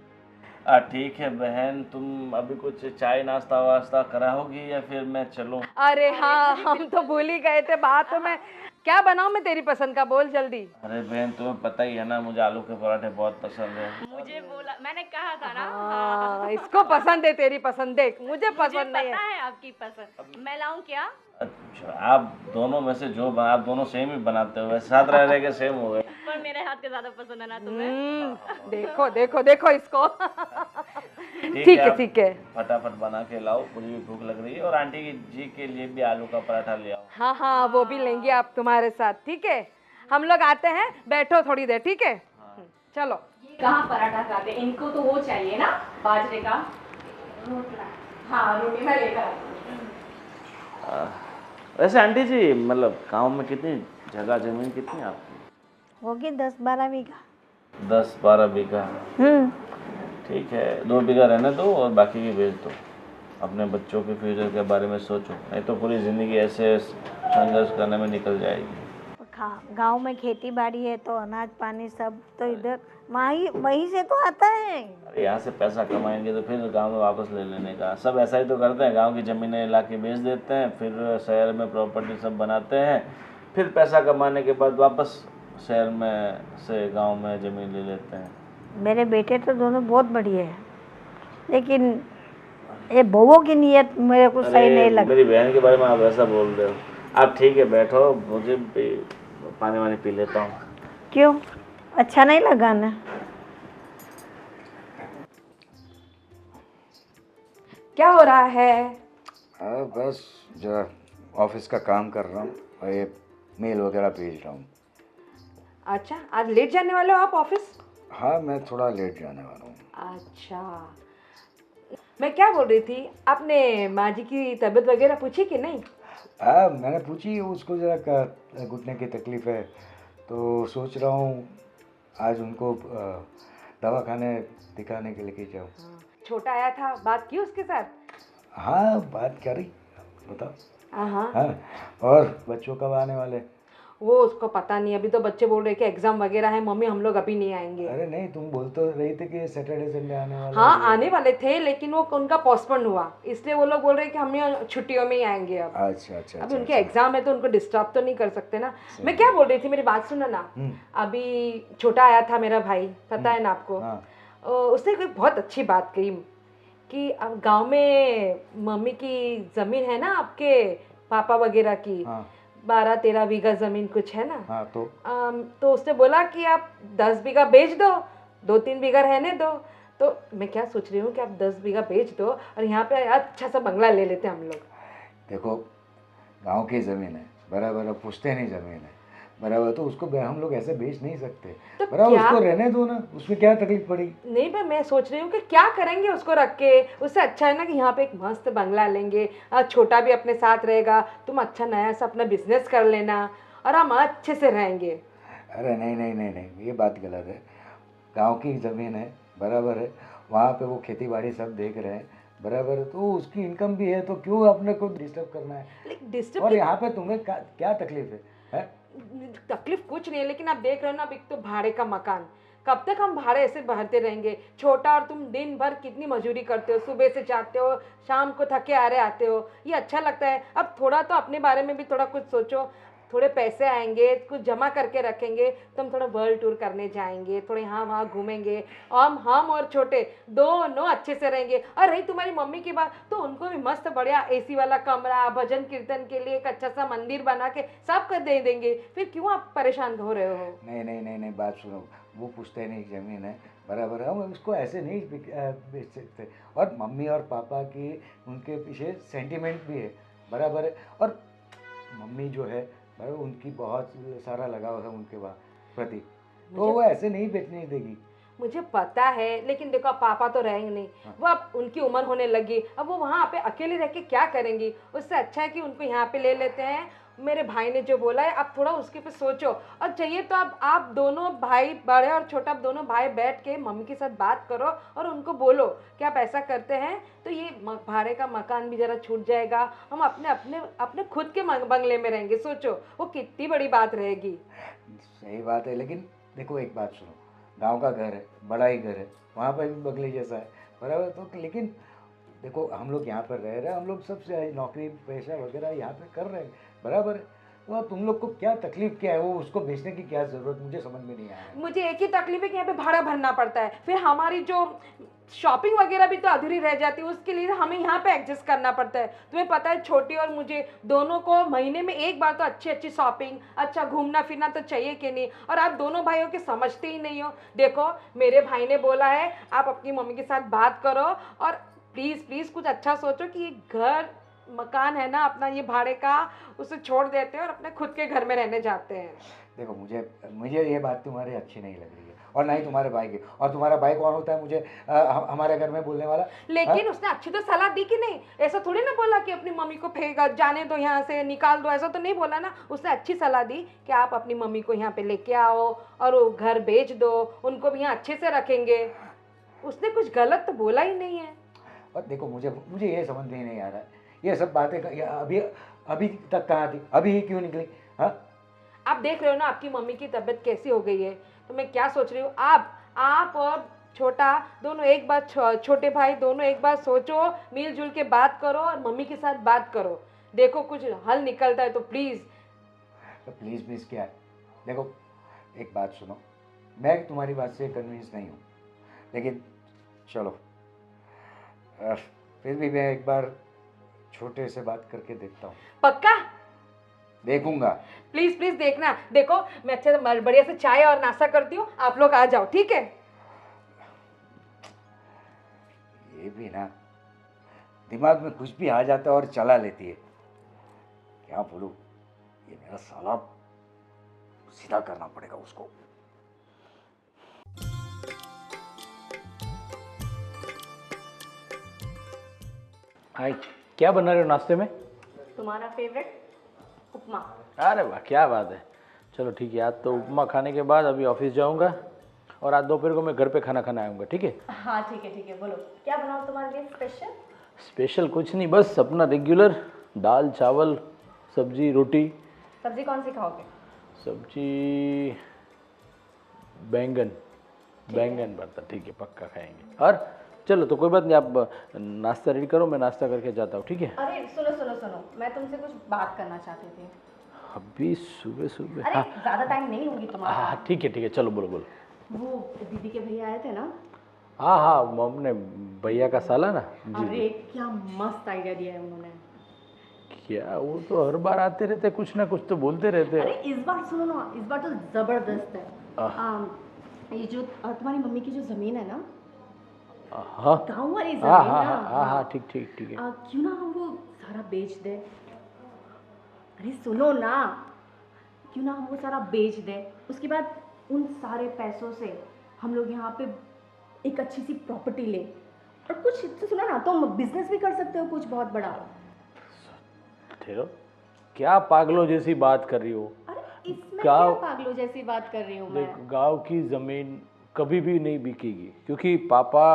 ठीक है बहन, तुम अभी कुछ चाय नाश्ता वास्ता कराओगी या फिर मैं चलूं? अरे हाँ, हम तो भूल ही गए थे बातों में। क्या बनाऊं मैं तेरी पसंद का, बोल जल्दी। अरे बहन तुम्हें पता ही है ना, मुझे आलू के पराठे बहुत पसंद है। मुझे बोला, मैंने कहा था ना। हाँ, इसको पसंद है तेरी पसंद, देख मुझे पसंद नहीं पता है। है आपकी पसंद। मैं लाऊं क्या? अच्छा, आप दोनों में से जो आप दोनों सेम ही बनाते हो, वैसे साथ रह के सेम हो गए। पर मेरे हाथ के ज्यादा पसंद है ना तुम्हें। देखो देखो देखो इसको। ठीक है, ठीक है। फटाफट बना के लाओ, मुझे भी भूख लग रही है। और आंटी जी के लिए भी आलू का पराठा ले आओ। हाँ हाँ, वो भी लेंगे आप तुम्हारे साथ, ठीक है? हम लोग आते हैं, बैठो थोड़ी देर, ठीक है? चलो। ये कहाँ पराठा खाते, इनको तो वो चाहिए ना, बाजरे का रोटला। हाँ रोटी मैं लेकर आती हूँ। वैसे आंटी जी, मतलब गांव में कितनी जगह जमीन कितनी आपकी? होगी 10-12 बीघा। 10-12 बीघा, हम्म। ठीक है, 2 बीघा रहने दो और बाकी की बेच दो। अपने बच्चों के फ्यूचर के बारे में सोचो, नहीं तो पूरी ज़िंदगी ऐसे संघर्ष करने में निकल जाएगी। गांव में खेती बाड़ी है तो अनाज पानी सब तो इधर वहीं से तो आता है। अरे यहाँ से पैसा कमाएंगे तो फिर गांव में वापस ले लेने का, सब ऐसा ही तो करते हैं। गांव की ज़मीनें ला के बेच देते हैं, फिर शहर में प्रॉपर्टी सब बनाते हैं, फिर पैसा कमाने के बाद वापस शहर में से गांव में ज़मीन ले लेते हैं। मेरे बेटे तो दोनों बहुत बढ़िया है, लेकिन ये बहुओं की नीयत मेरे को सही नहीं लगती। मेरी बहन के बारे में आप ऐसा बोल रहे हो। आप ठीक है, बैठो, मुझे पानी वानी पी लेता हूँ। क्यों, अच्छा नहीं लगा ना? क्या हो रहा है? बस जरा ऑफिस का काम कर रहा हूँ और ये मेल वगैरह भेज रहा हूँ। अच्छा, आज लेट जाने वाले हो आप ऑफिस? हाँ, मैं थोड़ा लेट जाने वाला हूँ। अच्छा, मैं क्या बोल रही थी, आपने माँ जी की तबीयत वगैरह पूछी कि नहीं? हाँ, मैंने पूछी, उसको ज़रा घुटने की तकलीफ़ है, तो सोच रहा हूँ आज उनको दवाखाने दिखाने के लिए जाऊँ। छोटा आया था, बात की उसके साथ? हाँ, बात करी, बताओ। हाँ, हाँ, और बच्चों कब आने वाले? वो उसको पता नहीं, अभी तो बच्चे बोल रहे कि एग्जाम वगैरह है, मम्मी हम लोग अभी नहीं आएंगे। अरे नहीं, तुम बोल तो रही थे कि सैटरडे संडे आने वाले। हाँ, आने वाले थे, लेकिन वो उनका पोस्टपोन हुआ, इसलिए वो लोग बोल रहे कि हम यहाँ छुट्टियों में ही आएंगे अब। अच्छा अच्छा अभी अच्छा, उनके एग्जाम है तो उनको डिस्टर्ब तो नहीं कर सकते ना। मैं क्या बोल रही थी, मेरी बात सुनो ना। अभी छोटा आया था मेरा भाई, पता है ना आपको? हाँ। उसने कोई बहुत अच्छी बात कही कि अब गांव में मम्मी की जमीन है ना, आपके पापा वगैरह की, हाँ। 12-13 बीघा जमीन कुछ है ना। हाँ, तो उसने बोला कि आप 10 बीघा बेच दो, 2-3 बीघा रहने दो। तो मैं क्या सोच रही हूँ कि आप 10 बीघा बेच दो और यहाँ पे अच्छा सा बंगला ले लेते हम लोग। देखो, गांव की ज़मीन है, बराबर, पूछते नहीं ज़मीन है, बराबर, तो उसको हम लोग ऐसे बेच नहीं सकते। तो बराबर, क्या? उसको रहने दो ना, उसमें क्या तकलीफ पड़ी? नहीं भाई, मैं सोच रही हूँ कि क्या करेंगे उसको रख के, उससे अच्छा है ना कि यहाँ पे एक मस्त बंगला लेंगे, छोटा भी अपने साथ रहेगा, तुम अच्छा नया सा अपना बिजनेस कर लेना और हम अच्छे से रहेंगे। अरे नहीं नहीं नहीं नहीं, ये बात गलत है। गांव की ज़मीन है, बराबर है, वहाँ पे वो खेती बाड़ी सब देख रहे हैं, बराबर है, तो उसकी इनकम भी है, तो क्यों अपने को डिस्टर्ब करना है? लेकिन डिस्टर्ब और यहाँ पे तुम्हें क्या तकलीफ है? तकलीफ कुछ नहीं है, लेकिन आप देख रहे हो ना, अब एक तो भाड़े का मकान, कब तक हम भाड़े ऐसे भरते रहेंगे? छोटा, और तुम दिन भर कितनी मजदूरी करते हो, सुबह से जाते हो, शाम को थके हारे आते हो, ये अच्छा लगता है? अब थोड़ा तो अपने बारे में भी थोड़ा कुछ सोचो। थोड़े पैसे आएंगे, कुछ जमा करके रखेंगे तो हम थोड़ा वर्ल्ड टूर करने जाएंगे, थोड़े यहाँ वहाँ घूमेंगे, हम और छोटे दोनों अच्छे से रहेंगे। और रही तुम्हारी मम्मी की बात, तो उनको भी मस्त बढ़िया एसी वाला कमरा, भजन कीर्तन के लिए एक अच्छा सा मंदिर बना के सब कर दे देंगे। फिर क्यों आप परेशान हो रहे हो? नहीं नहीं नहीं नहीं, बात सुनो, वो पूछते नहीं ज़मीन है, बराबर है, हम उसको ऐसे नहीं बेच सकते। और मम्मी और पापा की उनके पीछे सेंटिमेंट भी है, बराबर है, और मम्मी जो है, बराबर, उनकी बहुत सारा लगाव है उनके प्रति, तो वो ऐसे नहीं बेचने देगी। मुझे पता है, लेकिन देखो अब पापा तो रहेंगे नहीं, वो अब उनकी उम्र होने लगी, अब वो वहाँ पे अकेले रह के क्या करेंगी? उससे अच्छा है कि उनको यहाँ पे ले लेते हैं। मेरे भाई ने जो बोला है, आप थोड़ा उसके पे सोचो, और चाहिए तो अब आप दोनों भाई, बड़े और छोटा, आप दोनों भाई बैठ के मम्मी के साथ बात करो और उनको बोलो कि आप ऐसा करते हैं तो ये भाड़े का मकान भी ज़रा छूट जाएगा, हम अपने अपने अपने खुद के बंगले में रहेंगे। सोचो वो कितनी बड़ी बात रहेगी। सही बात है, लेकिन देखो एक बात सुनो, गांव का घर है, बड़ा ही घर है, वहाँ पर भी बगले जैसा है, बराबर, तो लेकिन देखो हम लोग यहाँ पर रह रहे हैं, हम लोग सबसे नौकरी पेशा वगैरह यहाँ पे कर रहे हैं, बराबर है, तो तुम लोग को क्या तकलीफ क्या है? वो उसको बेचने की क्या ज़रूरत, मुझे समझ में नहीं आया। मुझे एक ही तकलीफ है कि यहाँ पे भाड़ा भरना पड़ता है, फिर हमारी जो शॉपिंग वगैरह भी तो अधूरी रह जाती है, उसके लिए हमें यहाँ पे एडजस्ट करना पड़ता है। तुम्हें पता है, छोटी और मुझे दोनों को महीने में एक बार तो अच्छी अच्छी शॉपिंग, अच्छा घूमना फिरना तो चाहिए कि नहीं? और आप दोनों भाइयों के समझते ही नहीं हो। देखो, मेरे भाई ने बोला है आप अपनी मम्मी के साथ बात करो और प्लीज़ प्लीज़ कुछ अच्छा सोचो कि ये घर मकान है ना अपना, ये भाड़े का, उसे छोड़ देते हैं और अपने खुद के घर में रहने जाते हैं। देखो, मुझे मुझे ये बात तुम्हारी अच्छी नहीं लग रही है, और ना ही तुम्हारे भाई की। और तुम्हारा भाई कौन होता है मुझे हमारे घर में बोलने वाला? लेकिन उसने अच्छी तो सलाह दी कि नहीं? ऐसा थोड़ी ना बोला कि अपनी मम्मी को फेंक जाने दो, यहाँ से निकाल दो, ऐसा तो नहीं बोला ना। उसने अच्छी सलाह दी कि आप अपनी मम्मी को यहाँ पे लेके आओ और वो घर बेच दो, उनको भी यहाँ अच्छे से रखेंगे। उसने कुछ गलत तो बोला ही नहीं है। और देखो मुझे मुझे ये समझ में ही नहीं आ रहा है, ये सब बातें अभी अभी तक कहाँ थी, अभी ही क्यों निकली? हाँ, आप देख रहे हो ना आपकी मम्मी की तबीयत कैसी हो गई है। तो मैं क्या सोच रही हूँ, आप और छोटा दोनों एक बार, छोटे भाई दोनों एक बार सोचो, मिलजुल के बात करो और मम्मी के साथ बात करो, देखो कुछ हल निकलता है तो प्लीज़। तो प्लीज़ क्या है? देखो एक बात सुनो, मैं तुम्हारी बात से कन्विंस नहीं हूँ, लेकिन चलो फिर भी मैं एक बार छोटे से बात करके देखता हूँ। पक्का? देखूंगा। प्लीज प्लीज देखना। देखो मैं अच्छे से बढ़िया से चाय और नाश्ता करती हूँ, आप लोग आ जाओ, ठीक है? ये भी ना दिमाग में कुछ भी आ जाता है और चला लेती है। क्या बोलूं, ये मेरा साला सीधा करना पड़ेगा उसको। हाय, क्या बना रहे हो नाश्ते में? तुम्हारा फेवरेट उपमा। अरे वाह, क्या बात है। चलो ठीक है, आज तो उपमा खाने के बाद अभी ऑफिस जाऊंगा और आज दोपहर को मैं घर पे खाना खाने आऊँगा, ठीक है? हाँ ठीक है, बोलो क्या बनाओ तुम्हारे लिए स्पेशल? स्पेशल कुछ नहीं, बस अपना रेगुलर दाल चावल सब्जी रोटी। सब्जी कौन सी खाओगे? सब्जी बैंगन भरता, ठीक है, पक्का खाएंगे। और चलो तो कोई बात नहीं, आप नाश्ता रेडी करो, मैं नाश्ता करके जाता हूँ, ठीक है? अरे सुनो, मैं तुमसे कुछ बात करना चाहती थी। अभी सुबह? अरे हाँ ज्यादा टाइम नहीं लूंगी तुम्हारा। हाँ ठीक है, चलो बोलो। वो दीदी के भैया आए थे ना? हाँ हमने भैया का साला ना जी। अरे क्या मस्त आइडिया दिया है उन्होंने। क्या, वो तो हर बार आते रहते, कुछ ना कुछ तो बोलते रहते। अरे इस बार सुनो ना, इस बार तो जबरदस्त है। ये जो तुम्हारी मम्मी की जो जमीन है ना, हाँ गाँव वाली जमीन ना, हाँ ठीक है। क्यों ना हम वो सारा बेच दे? अरे सुनो ना, क्यों ना हम वो सारा बेच दे, उसके बाद उन सारे पैसों से हम लोग यहाँ पे एक अच्छी सी प्रॉपर्टी ले, और कुछ तो सुनो ना, तुम बिजनेस भी कर सकते हो कुछ बहुत बड़ा। ठहरो, क्या पागलों जैसी बात कर रही हो? अरे इसमें क्या पागलों जैसी बात कर रही हूँ मैं? देख, गांव की ज़मीन कभी भी नहीं बिकेगी, क्योंकि पापा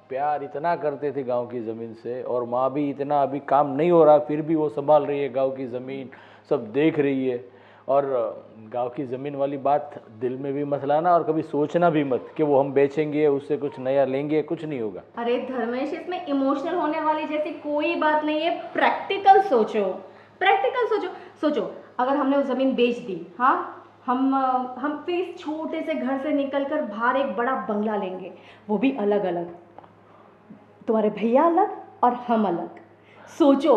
प्यार इतना करते थे गांव की ज़मीन से, और माँ भी इतना, अभी काम नहीं हो रहा फिर भी वो संभाल रही है गांव की ज़मीन, सब देख रही है। और गांव की ज़मीन वाली बात दिल में भी मत लाना, और कभी सोचना भी मत कि वो हम बेचेंगे उससे कुछ नया लेंगे, कुछ नहीं होगा। अरे धर्मेश, इसमें इमोशनल होने वाली जैसी कोई बात नहीं है, प्रैक्टिकल सोचो। अगर हमने वो ज़मीन बेच दी, हाँ, हम फिर इस छोटे से घर से निकलकर बाहर एक बड़ा बंगला लेंगे, वो भी अलग अलग, तुम्हारे भैया अलग और हम अलग। सोचो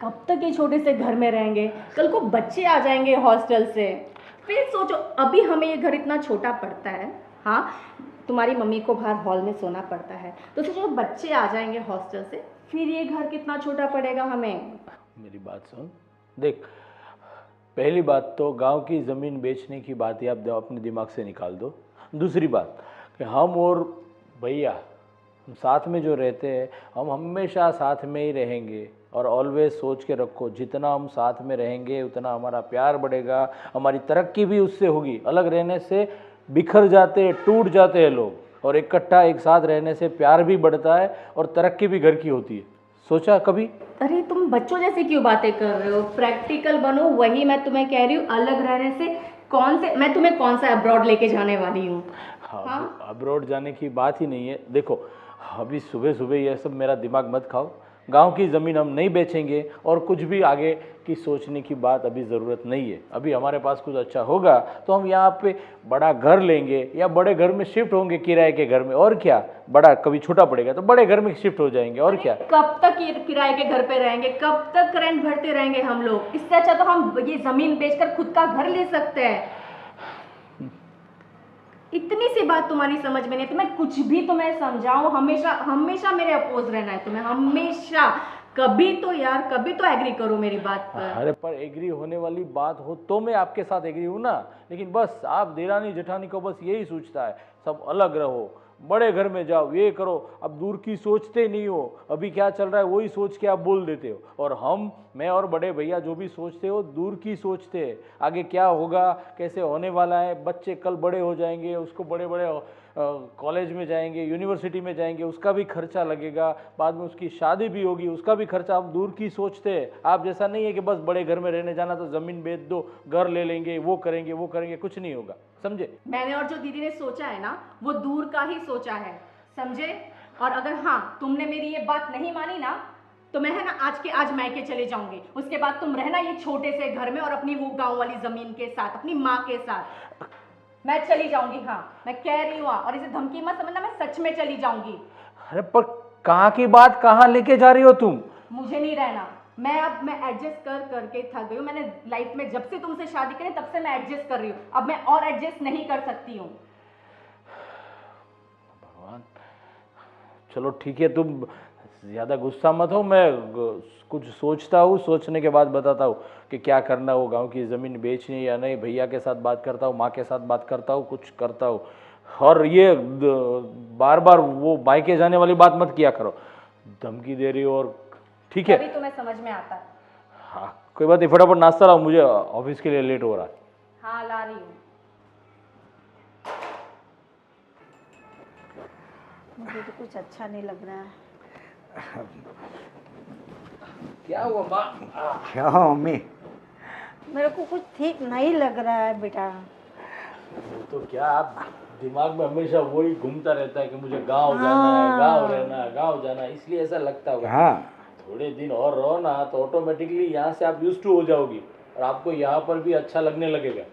कब तक ये छोटे से घर में रहेंगे, कल को बच्चे आ जाएंगे हॉस्टल से, फिर सोचो अभी हमें ये घर इतना छोटा पड़ता है, हाँ, तुम्हारी मम्मी को बाहर हॉल में सोना पड़ता है, तो सोचो बच्चे आ जाएंगे हॉस्टल से, फिर ये घर कितना छोटा पड़ेगा हमें। मेरी बात सुन, देख, पहली बात तो गांव की ज़मीन बेचने की बात ही आप अपने दिमाग से निकाल दो। दूसरी बात कि हम और भैया हम साथ में जो रहते हैं, हम हमेशा साथ में ही रहेंगे, और ऑलवेज सोच के रखो, जितना हम साथ में रहेंगे उतना हमारा प्यार बढ़ेगा, हमारी तरक्की भी उससे होगी। अलग रहने से बिखर जाते हैं, टूट जाते हैं लोग, और इकट्ठा एक साथ रहने से प्यार भी बढ़ता है और तरक्की भी घर की होती है। सोचा कभी? अरे तुम बच्चों जैसे क्यों बातें कर रहे हो? प्रैक्टिकल बनो, वही मैं तुम्हें कह रही हूँ। अलग रहने से मैं तुम्हें कौन सा अब्रॉड लेके जाने वाली हूँ? हाँ, अब्रॉड जाने की बात ही नहीं है। देखो, अभी सुबह ये सब मेरा दिमाग मत खाओ। गांव की ज़मीन हम नहीं बेचेंगे, और कुछ भी आगे की सोचने की बात अभी ज़रूरत नहीं है। अभी हमारे पास कुछ अच्छा होगा तो हम यहाँ पे बड़ा घर लेंगे, या बड़े घर में शिफ्ट होंगे किराए के घर में, और क्या, बड़ा कभी छोटा पड़ेगा तो बड़े घर में शिफ्ट हो जाएंगे, और क्या। कब तक ये किराए के घर पे रहेंगे? कब तक रेंट भरते रहेंगे हम लोग? इससे अच्छा तो हम ये ज़मीन बेचकर खुद का घर ले सकते हैं। इतनी सी बात तुम्हारी समझ में नहीं, तो मैं कुछ भी तुम्हें समझाऊं, हमेशा मेरे अपोज रहना है तुम्हें, हमेशा। कभी तो यार, कभी तो एग्री करो मेरी बात पर। अरे पर एग्री होने वाली बात हो तो मैं आपके साथ एग्री हूँ ना, लेकिन बस आप देरानी जेठानी को बस यही सोचता है सब अलग रहो, बड़े घर में जाओ, ये करो, अब दूर की सोचते नहीं हो, अभी क्या चल रहा है वही सोच के आप बोल देते हो। और मैं और बड़े भैया जो भी सोचते हो दूर की सोचते हैं, आगे क्या होगा, कैसे होने वाला है, बच्चे कल बड़े हो जाएंगे, उसको बड़े बड़े कॉलेज में जाएंगे, यूनिवर्सिटी में जाएंगे, उसका भी खर्चा लगेगा, बाद में उसकी शादी भी होगी, उसका भी खर्चा, हम दूर की सोचते हैं। आप जैसा नहीं है कि बस बड़े घर में रहने जाना तो ज़मीन बेच दो, घर ले लेंगे, वो करेंगे, कुछ नहीं होगा, समझे। मैंने और जो दीदी ने सोचा है ना, वो दूर का ही सोचा है, समझे। और अगर हाँ तुमने मेरी ये बात नहीं मानी ना, तो मैं है ना आज के आज मायके चले जाऊंगी। उसके बाद तुम रहना ये छोटे से घर में और अपनी वो गांव वाली जमीन के साथ, अपनी माँ के साथ। मैं चली जाऊंगी, हाँ मैं कह रही हूँ, और इसे धमकी मत समझना, मैं सच में चली जाऊंगी। अरे पर कहाँ की बात कहाँ लेके जा रही हो तुम। मुझे नहीं रहना, मैं एडजस्ट करके थक गई हूँ। मैंने लाइफ में जब से तुमसे शादी करी तब से मैं एडजस्ट कर रही हूँ, अब मैं और एडजस्ट नहीं कर सकती हूँ। भगवान, चलो ठीक है, तुम ज़्यादा गुस्सा मत हो, मैं कुछ सोचता हूँ, सोचने के बाद बताता हूँ कि क्या करना हो, गांव की ज़मीन बेचनी या नहीं, भैया के साथ बात करता हूँ, माँ के साथ बात करता हूँ, कुछ करता हूँ। और ये बार बार वो मायके जाने वाली बात मत किया करो, धमकी दे रही हो। और ठीक है, अभी तुम्हें समझ में आता है। हाँ कोई बात नहीं, फटाफट नाश्ता लाओ, मुझे ऑफिस के लिए लेट हो रहा है। हाँ ला रही हूँ। मुझे तो कुछ अच्छा नहीं लग रहा है। क्या हुआ माँ। क्या हो मम्मी? मेरे को कुछ ठीक नहीं लग रहा है बेटा। तो क्या, आप दिमाग में हमेशा वही घूमता रहता है कि मुझे गांव जाना है, गांव रहना है, गांव जाना है, इसलिए ऐसा लगता होगा। हाँ, थोड़े दिन और रहो ना तो ऑटोमेटिकली यहाँ से आप यूज्ड टू हो जाओगी और आपको यहाँ पर भी अच्छा लगने लगेगा।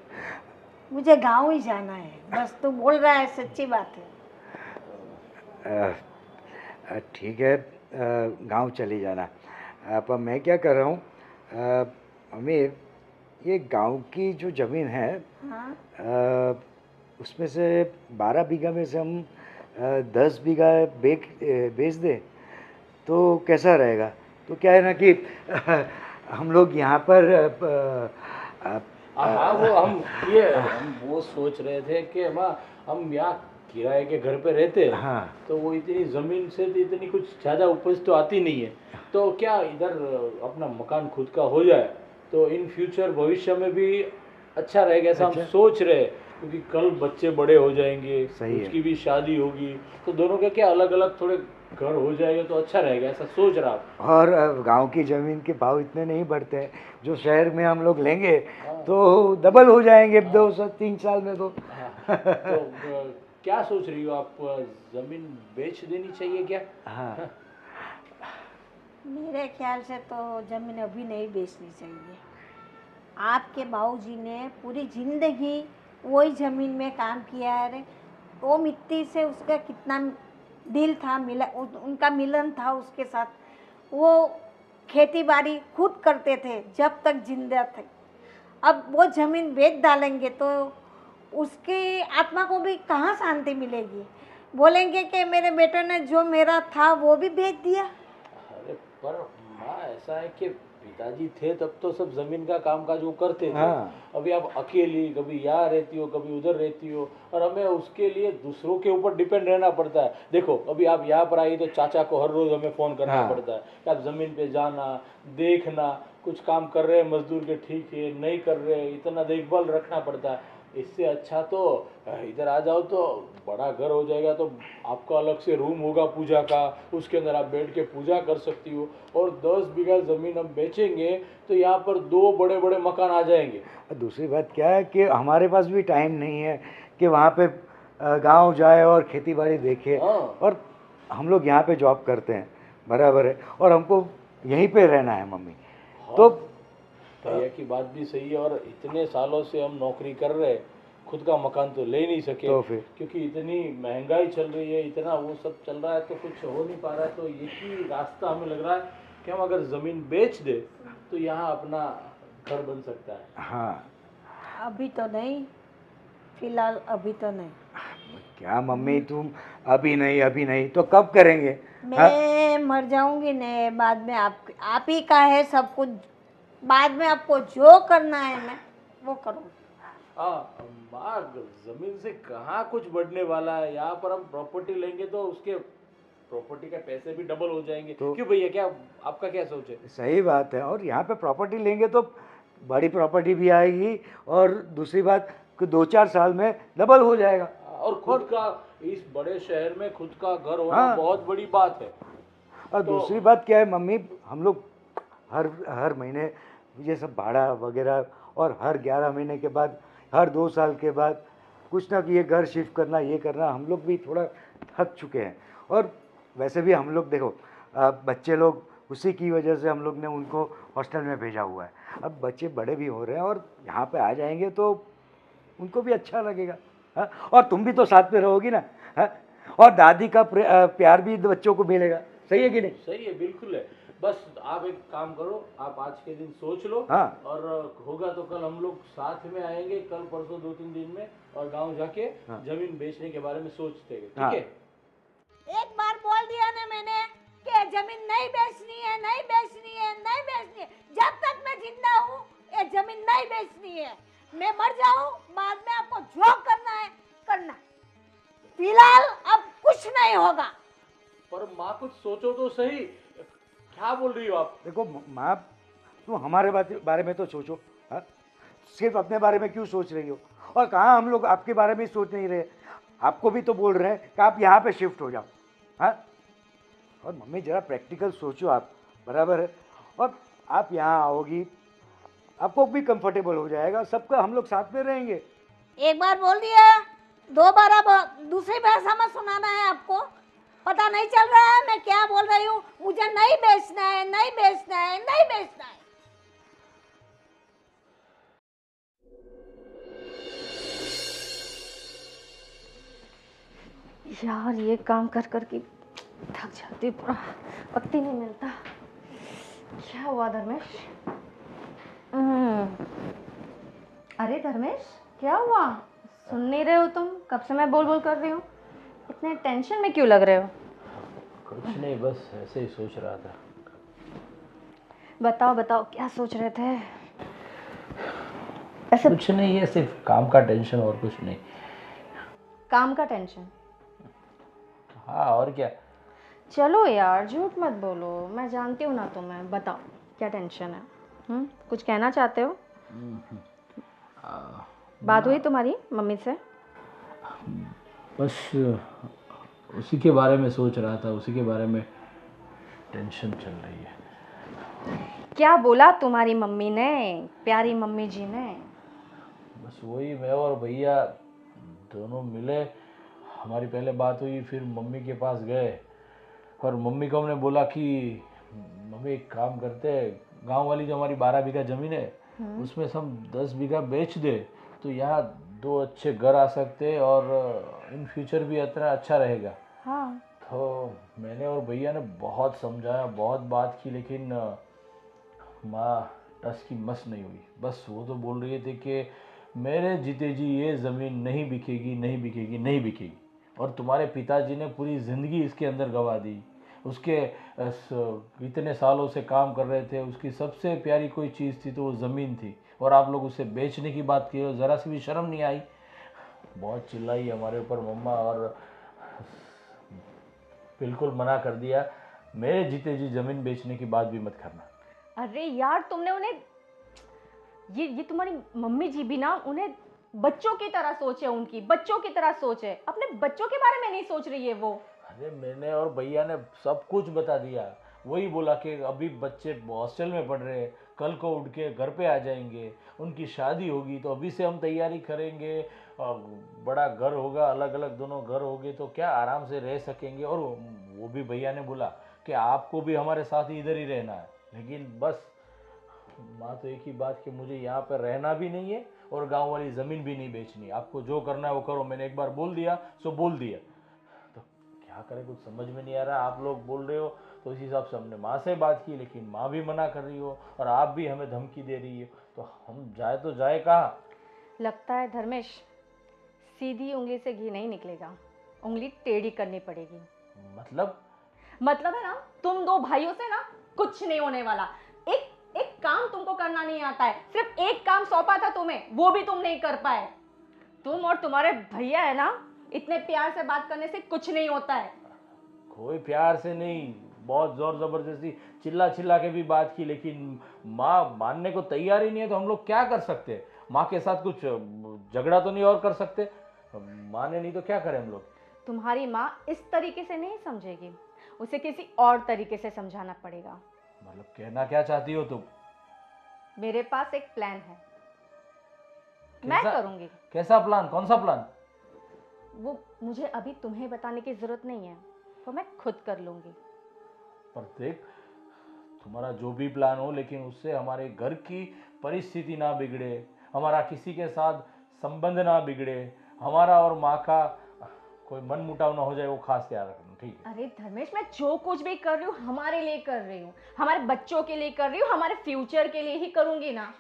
मुझे गांव ही जाना है, बस तू बोल रहा है, सच्ची बात है। ठीक है, गांव चली जाना। पर मैं क्या कर रहा हूँ, मम्मी, ये गांव की जो ज़मीन है, हाँ? उसमें से 12 बीघा में से हम 10 बीघा बेच दें तो कैसा रहेगा? तो क्या है ना कि हम लोग यहाँ पर हाँ हम वो सोच रहे थे कि माँ हम यहाँ किराए के घर पे रहते हैं, हाँ। तो वो इतनी ज़मीन से तो इतनी कुछ ज़्यादा उपज तो आती नहीं है, तो क्या इधर अपना मकान खुद का हो जाए तो इन फ्यूचर भविष्य में भी अच्छा रहेगा, ऐसा हम सोच रहे हैं। क्योंकि कल बच्चे बड़े हो जाएंगे, उसकी भी शादी होगी, तो दोनों के क्या अलग अलग थोड़े घर हो जाएगा तो अच्छा रहेगा, ऐसा सोच रहा हूँ। और गांव की ज़मीन के भाव इतने नहीं बढ़ते हैं जो शहर में हम लोग लेंगे, तो डबल हो जाएंगे 2-3 साल में तो। तो क्या सोच रही हो आप, ज़मीन बेच देनी चाहिए क्या? हाँ, मेरे ख्याल से तो ज़मीन अभी नहीं बेचनी चाहिए। आपके बाबूजी ने पूरी ज़िंदगी वही ज़मीन में काम किया है रे। वो मिट्टी से उसका कितना दिल था, उनका मिलन था उसके साथ। वो खेती बाड़ी खुद करते थे जब तक जिंदा थे। अब वो ज़मीन बेच डालेंगे तो उसकी आत्मा को भी कहाँ शांति मिलेगी। बोलेंगे कि मेरे बेटे ने जो मेरा था वो भी बेच दिया। अरे पर माँ ऐसा है कि पिताजी थे तब तो सब जमीन का काम काज वो करते थे। हाँ। अभी आप अकेली कभी यहाँ रहती हो कभी उधर रहती हो और हमें उसके लिए दूसरों के ऊपर डिपेंड रहना पड़ता है। देखो अभी आप यहाँ पर आई तो चाचा को हर रोज हमें फोन करना हाँ। पड़ता है कि आप जमीन पे जाना, देखना, कुछ काम कर रहे हैं मजदूर के, ठीक है, नहीं कर रहे, इतना देखभाल रखना पड़ता है। इससे अच्छा तो इधर आ जाओ तो बड़ा घर हो जाएगा, तो आपका अलग से रूम होगा पूजा का, उसके अंदर आप बैठ के पूजा कर सकती हो। और 10 बीघा ज़मीन हम बेचेंगे तो यहाँ पर 2 बड़े बड़े मकान आ जाएंगे। दूसरी बात क्या है कि हमारे पास भी टाइम नहीं है कि वहाँ पे गांव जाए और खेती बाड़ी देखे। हाँ। और हम लोग यहाँ पे जॉब करते हैं, बराबर है, और हमको यहीं पे रहना है मम्मी। हाँ। तो भैया की बात भी सही है, और इतने सालों से हम नौकरी कर रहे हैं, खुद का मकान तो ले नहीं सके तो फिर क्योंकि इतनी महंगाई चल रही है, इतना वो सब चल रहा है, तो कुछ हो नहीं पा रहा है। तो यही रास्ता हमें लग रहा है कि हम अगर ज़मीन बेच दे तो यहाँ अपना घर बन सकता है। हाँ, अभी तो नहीं, फिलहाल अभी तो नहीं। क्या मम्मी तुम अभी नहीं तो कब करेंगे? मैं मर जाऊंगी ने बाद में आप ही का है सब कुछ। बाद में आपको जो करना है मैं वो करूँ। माँ जमीन से कहाँ कुछ बढ़ने वाला है। यहाँ पर हम प्रॉपर्टी लेंगे तो उसके प्रॉपर्टी के पैसे भी डबल हो जाएंगे। तो क्यों भैया, क्या आपका क्या सोच है? सही बात है। और यहाँ पे प्रॉपर्टी लेंगे तो बड़ी प्रॉपर्टी भी आएगी और दूसरी बात कि 2-4 साल में डबल हो जाएगा। और खुद का इस बड़े शहर में खुद का घर होना हाँ। बहुत बड़ी बात है। और दूसरी बात क्या है मम्मी, हम लोग हर हर महीने ये सब भाड़ा वगैरह और हर 11 महीने के बाद, हर 2 साल के बाद कुछ ना कि ये घर शिफ्ट करना, ये करना, हम लोग भी थोड़ा थक चुके हैं। और वैसे भी हम लोग देखो बच्चे लोग, उसी की वजह से हम लोग ने उनको हॉस्टल में भेजा हुआ है। अब बच्चे बड़े भी हो रहे हैं और यहाँ पे आ जाएंगे तो उनको भी अच्छा लगेगा। हाँ, और तुम भी तो साथ में रहोगी ना। हाँ, और दादी का प्यार भी बच्चों को मिलेगा। सही है कि नहीं? सही है, बिल्कुल है। बस आप एक काम करो, आप आज के दिन सोच लो। हाँ। और होगा तो कल हम लोग साथ में आएंगे, कल परसों 2-3 दिन में, और गांव जाके हाँ। जमीन बेचने के बारे में सोचते हैं। हाँ। ठीक है? एक बार बोल दिया ना मैंने कि जमीन नहीं बेचनी है, नहीं बेचनी है, नहीं बेचनी है। जब तक मैं जिंदा हूँ ये जमीन नहीं बेचनी है। मैं मर जाऊँ बाद में आपको जो करना है करना। फिलहाल अब कुछ नहीं होगा। पर माँ कुछ सोचो तो सही, क्या बोल रही हो आप? देखो माँ, तुम हमारे बारे में तो सोचो। हाँ, सिर्फ अपने बारे में क्यों सोच रही हो? और कहाँ हम लोग आपके बारे में सोच नहीं रहे। आपको भी तो बोल रहे हैं कि आप यहाँ पे शिफ्ट हो जाओ। हाँ, और मम्मी जरा प्रैक्टिकल सोचो आप, बराबर है? और आप यहाँ आओगी, आपको भी कंफर्टेबल हो जाएगा, सबका हम लोग साथ में रहेंगे। एक बार बोल दिया, दो बार अब दूसरी भाषा में सुनाना है आपको। पता नहीं चल रहा है मैं क्या बोल रही हूँ। मुझे नहीं बेचना है, नहीं बेचना है, नहीं बेचना है। यार ये काम कर कर के थक जाती हूँ, पूरा पत्ती नहीं मिलता। क्या हुआ धर्मेश? अरे धर्मेश, क्या हुआ? सुन नहीं रहे हो तुम? कब से मैं बोल बोल कर रही हूँ। इतने टेंशन में क्यों लग रहे हो? कुछ नहीं, बस ऐसे ही सोच रहा था। बताओ बताओ, क्या सोच रहे थे? ऐसे कुछ नहीं, ये सिर्फ काम का टेंशन और कुछ नहीं। काम का टेंशन? हाँ, और क्या। चलो यार, झूठ मत बोलो, मैं जानती हूँ ना तुम्हें। बताओ क्या टेंशन है? कुछ कहना चाहते हो? बात हुई तुम्हारी मम्मी से? बस उसी के बारे में सोच रहा था, उसी के बारे में टेंशन चल रही है। क्या बोला तुम्हारी मम्मी ने, प्यारी मम्मी जी ने? बस वही, मैं और भैया दोनों मिले, हमारी पहले बात हुई, फिर मम्मी के पास गए और मम्मी को हमने बोला कि मम्मी एक काम करते हैं, गांव वाली जो हमारी 12 बीघा ज़मीन है उसमें से हम 10 बीघा बेच दे तो यहाँ 2 अच्छे घर आ सकते हैं और इन फ्यूचर भी इतना अच्छा रहेगा। हाँ। तो मैंने और भैया ने बहुत समझाया, बहुत बात की, लेकिन माँ टस की मस नहीं हुई। बस वो तो बोल रही थी कि मेरे जीते जी ये ज़मीन नहीं बिकेगी, नहीं बिकेगी, नहीं बिकेगी। और तुम्हारे पिताजी ने पूरी ज़िंदगी इसके अंदर गंवा दी। उसके इतने सालों से काम कर रहे थे, उसकी सबसे प्यारी कोई चीज़ थी तो वो ज़मीन थी, और आप लोग उसे बेचने की बात की और ज़रा सी भी शर्म नहीं आई। बहुत चिल्लाई हमारे ऊपर मम्मा, और बिल्कुल मना कर दिया, मेरे जीते जी ज़मीन बेचने की बात भी मत करना। अरे यार, तुमने उन्हें ये तुम्हारी मम्मी जी भी ना, उन्हें बच्चों की तरह सोचे, उनकी बच्चों की तरह सोचे, अपने बच्चों के बारे में नहीं सोच रही है वो। अरे मैंने और भैया ने सब कुछ बता दिया। वही बोला कि अभी बच्चे हॉस्टल में पढ़ रहे हैं, कल को उठ के घर पे आ जाएंगे, उनकी शादी होगी तो अभी से हम तैयारी करेंगे, और बड़ा घर होगा, अलग अलग दोनों घर होंगे तो क्या आराम से रह सकेंगे। और वो भी भैया ने बोला कि आपको भी हमारे साथ ही इधर ही रहना है, लेकिन बस माँ तो एक ही बात कि मुझे यहाँ पर रहना भी नहीं है और गांव वाली ज़मीन भी नहीं बेचनी। आपको जो करना है वो करो, मैंने एक बार बोल दिया सो बोल दिया। तो क्या करें, कुछ समझ में नहीं आ रहा। आप लोग बोल रहे हो तो इस हिसाब से हमने माँ से बात की, लेकिन माँ भी मना कर रही हो और आप भी हमें धमकी दे रही हो, तो हम जाए तो जाए कहाँ? लगता है धर्मेश सीधी उंगली से घी नहीं निकलेगा, उंगली टेढ़ी करनी पड़ेगी। मतलब है ना, तुम दो भाइयों से ना कुछ नहीं होने वाला। एक एक काम तुमको करना नहीं आता है, सिर्फ एक काम सौंपा था तुम्हें, वो भी तुम नहीं कर पाए। तुम और तुम्हारे भैया है ना, इतने प्यार से बात करने से कुछ नहीं होता है। कोई प्यार से नहीं, बहुत जोर जबरदस्ती चिल्ला चिल्ला के भी बात की, लेकिन माँ मानने को तैयार ही नहीं है। तो हम लोग क्या कर सकते हैं? माँ के साथ कुछ झगड़ा तो नहीं और कर सकते? माने नहीं तो क्या करें हम लोग? तुम्हारी माँ इस तरीके से नहीं समझेगी, उसे किसी और तरीके से समझाना पड़ेगा। मतलब कहना क्या चाहती हो तुम? मेरे पास एक प्लान है, मैं करूंगी। कैसा प्लान? कौन सा प्लान? वो मुझे अभी तुम्हें बताने की जरूरत नहीं है, वो मैं खुद कर लूंगी। पर देख, तुम्हारा जो भी प्लान हो, लेकिन उससे हमारे घर की परिस्थिति ना बिगड़े, हमारा किसी के साथ संबंध ना बिगड़े, हमारा और माँ का कोई मन मुटाव ना हो जाए, वो खास ख्याल रखना, ठीक है? अरे धर्मेश, मैं जो कुछ भी कर रही हूँ हमारे लिए कर रही हूँ, हमारे बच्चों के लिए कर रही हूँ, हमारे फ्यूचर के लिए ही करूंगी ना।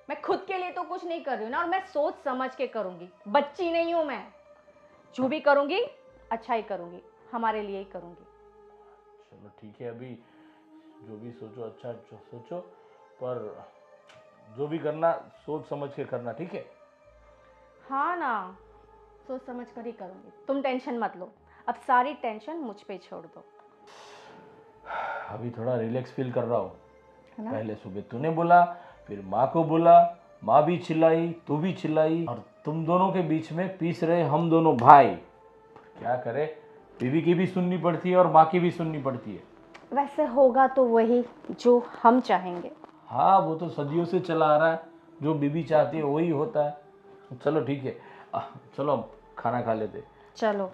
मैं खुद के लिए तो कुछ नहीं कर रही हूँ ना, और मैं सोच समझ के करूंगी। बच्ची नहीं हूँ मैं, जो भी करूंगी अच्छा ही करूंगी, हमारे लिए ही करूंगी। चलो ठीक है, अभी जो भी सोचो अच्छा सोचो, पर जो भी करना सोच समझ के करना, ठीक है? हाँ ना, सोच समझ कर ही करूंगी, तुम टेंशन मत लो। अब सारी टेंशन मुझ पे छोड़ दो। अभी थोड़ा रिलैक्स फील कर रहा हूँ। है ना? पहले सुबह तूने बोला, फिर माँ को बोला, माँ भी चिल्लाई, तू भी चिल्लाई, और तुम दोनों के बीच में पीस रहे हम दोनों भाई। क्या करे, बीवी की भी सुननी पड़ती है और माँ की भी सुननी पड़ती है। वैसे होगा तो वही जो हम चाहेंगे। हाँ, वो तो सदियों से चला आ रहा है, जो बीवी चाहती है वही होता है। चलो ठीक है, चलो अब खाना खा लेते। चलो।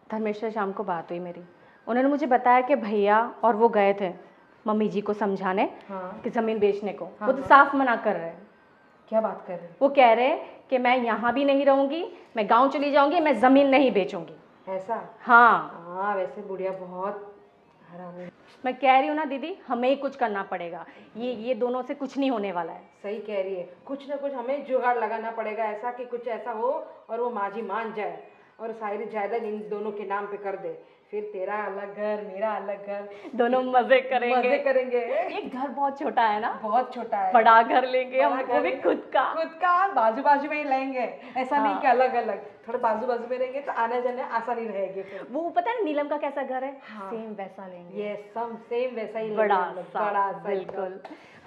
धर्मेश से शाम को बात हुई मेरी, उन्होंने मुझे बताया कि भैया और वो गए थे मम्मी जी को समझाने कि ज़मीन बेचने को। वो तो साफ मना कर रहे हैं। क्या बात कर रहे हैं? वो कह रहे हैं कि मैं यहाँ भी नहीं रहूँगी, मैं गांव चली जाऊँगी, मैं ज़मीन नहीं बेचूंगी। ऐसा? हाँ, वैसे बुढ़िया बहुत हरामी। मैं कह रही हूँ ना दीदी, हमें ही कुछ करना पड़ेगा। ये दोनों से कुछ नहीं होने वाला है। सही कह रही है, कुछ ना कुछ हमें जुगाड़ लगाना पड़ेगा, ऐसा कि कुछ ऐसा हो और वो माँ जी मान जाए और सारी जायदाद इन दोनों के नाम पे कर दे। फिर तेरा अलग घर, मेरा अलग घर, दोनों मजे करेंगे। ये घर बहुत छोटा है ना, बहुत छोटा है। बड़ा घर लेंगे हम, बड़ा वो भी घर खुद का। खुद का, बाजू बाजू में ही लेंगे। ऐसा नहीं कि अलग अलग, थोड़े बाजू बाजू में रहेंगे तो आने जाने आसानी रहेगी। फिर वो पता है नीलम का कैसा घर है? सेम वैसा लेंगे। ये सब सेम वैसा ही बड़ा लेंगे, सा, बड़ा सा बिल्कुल।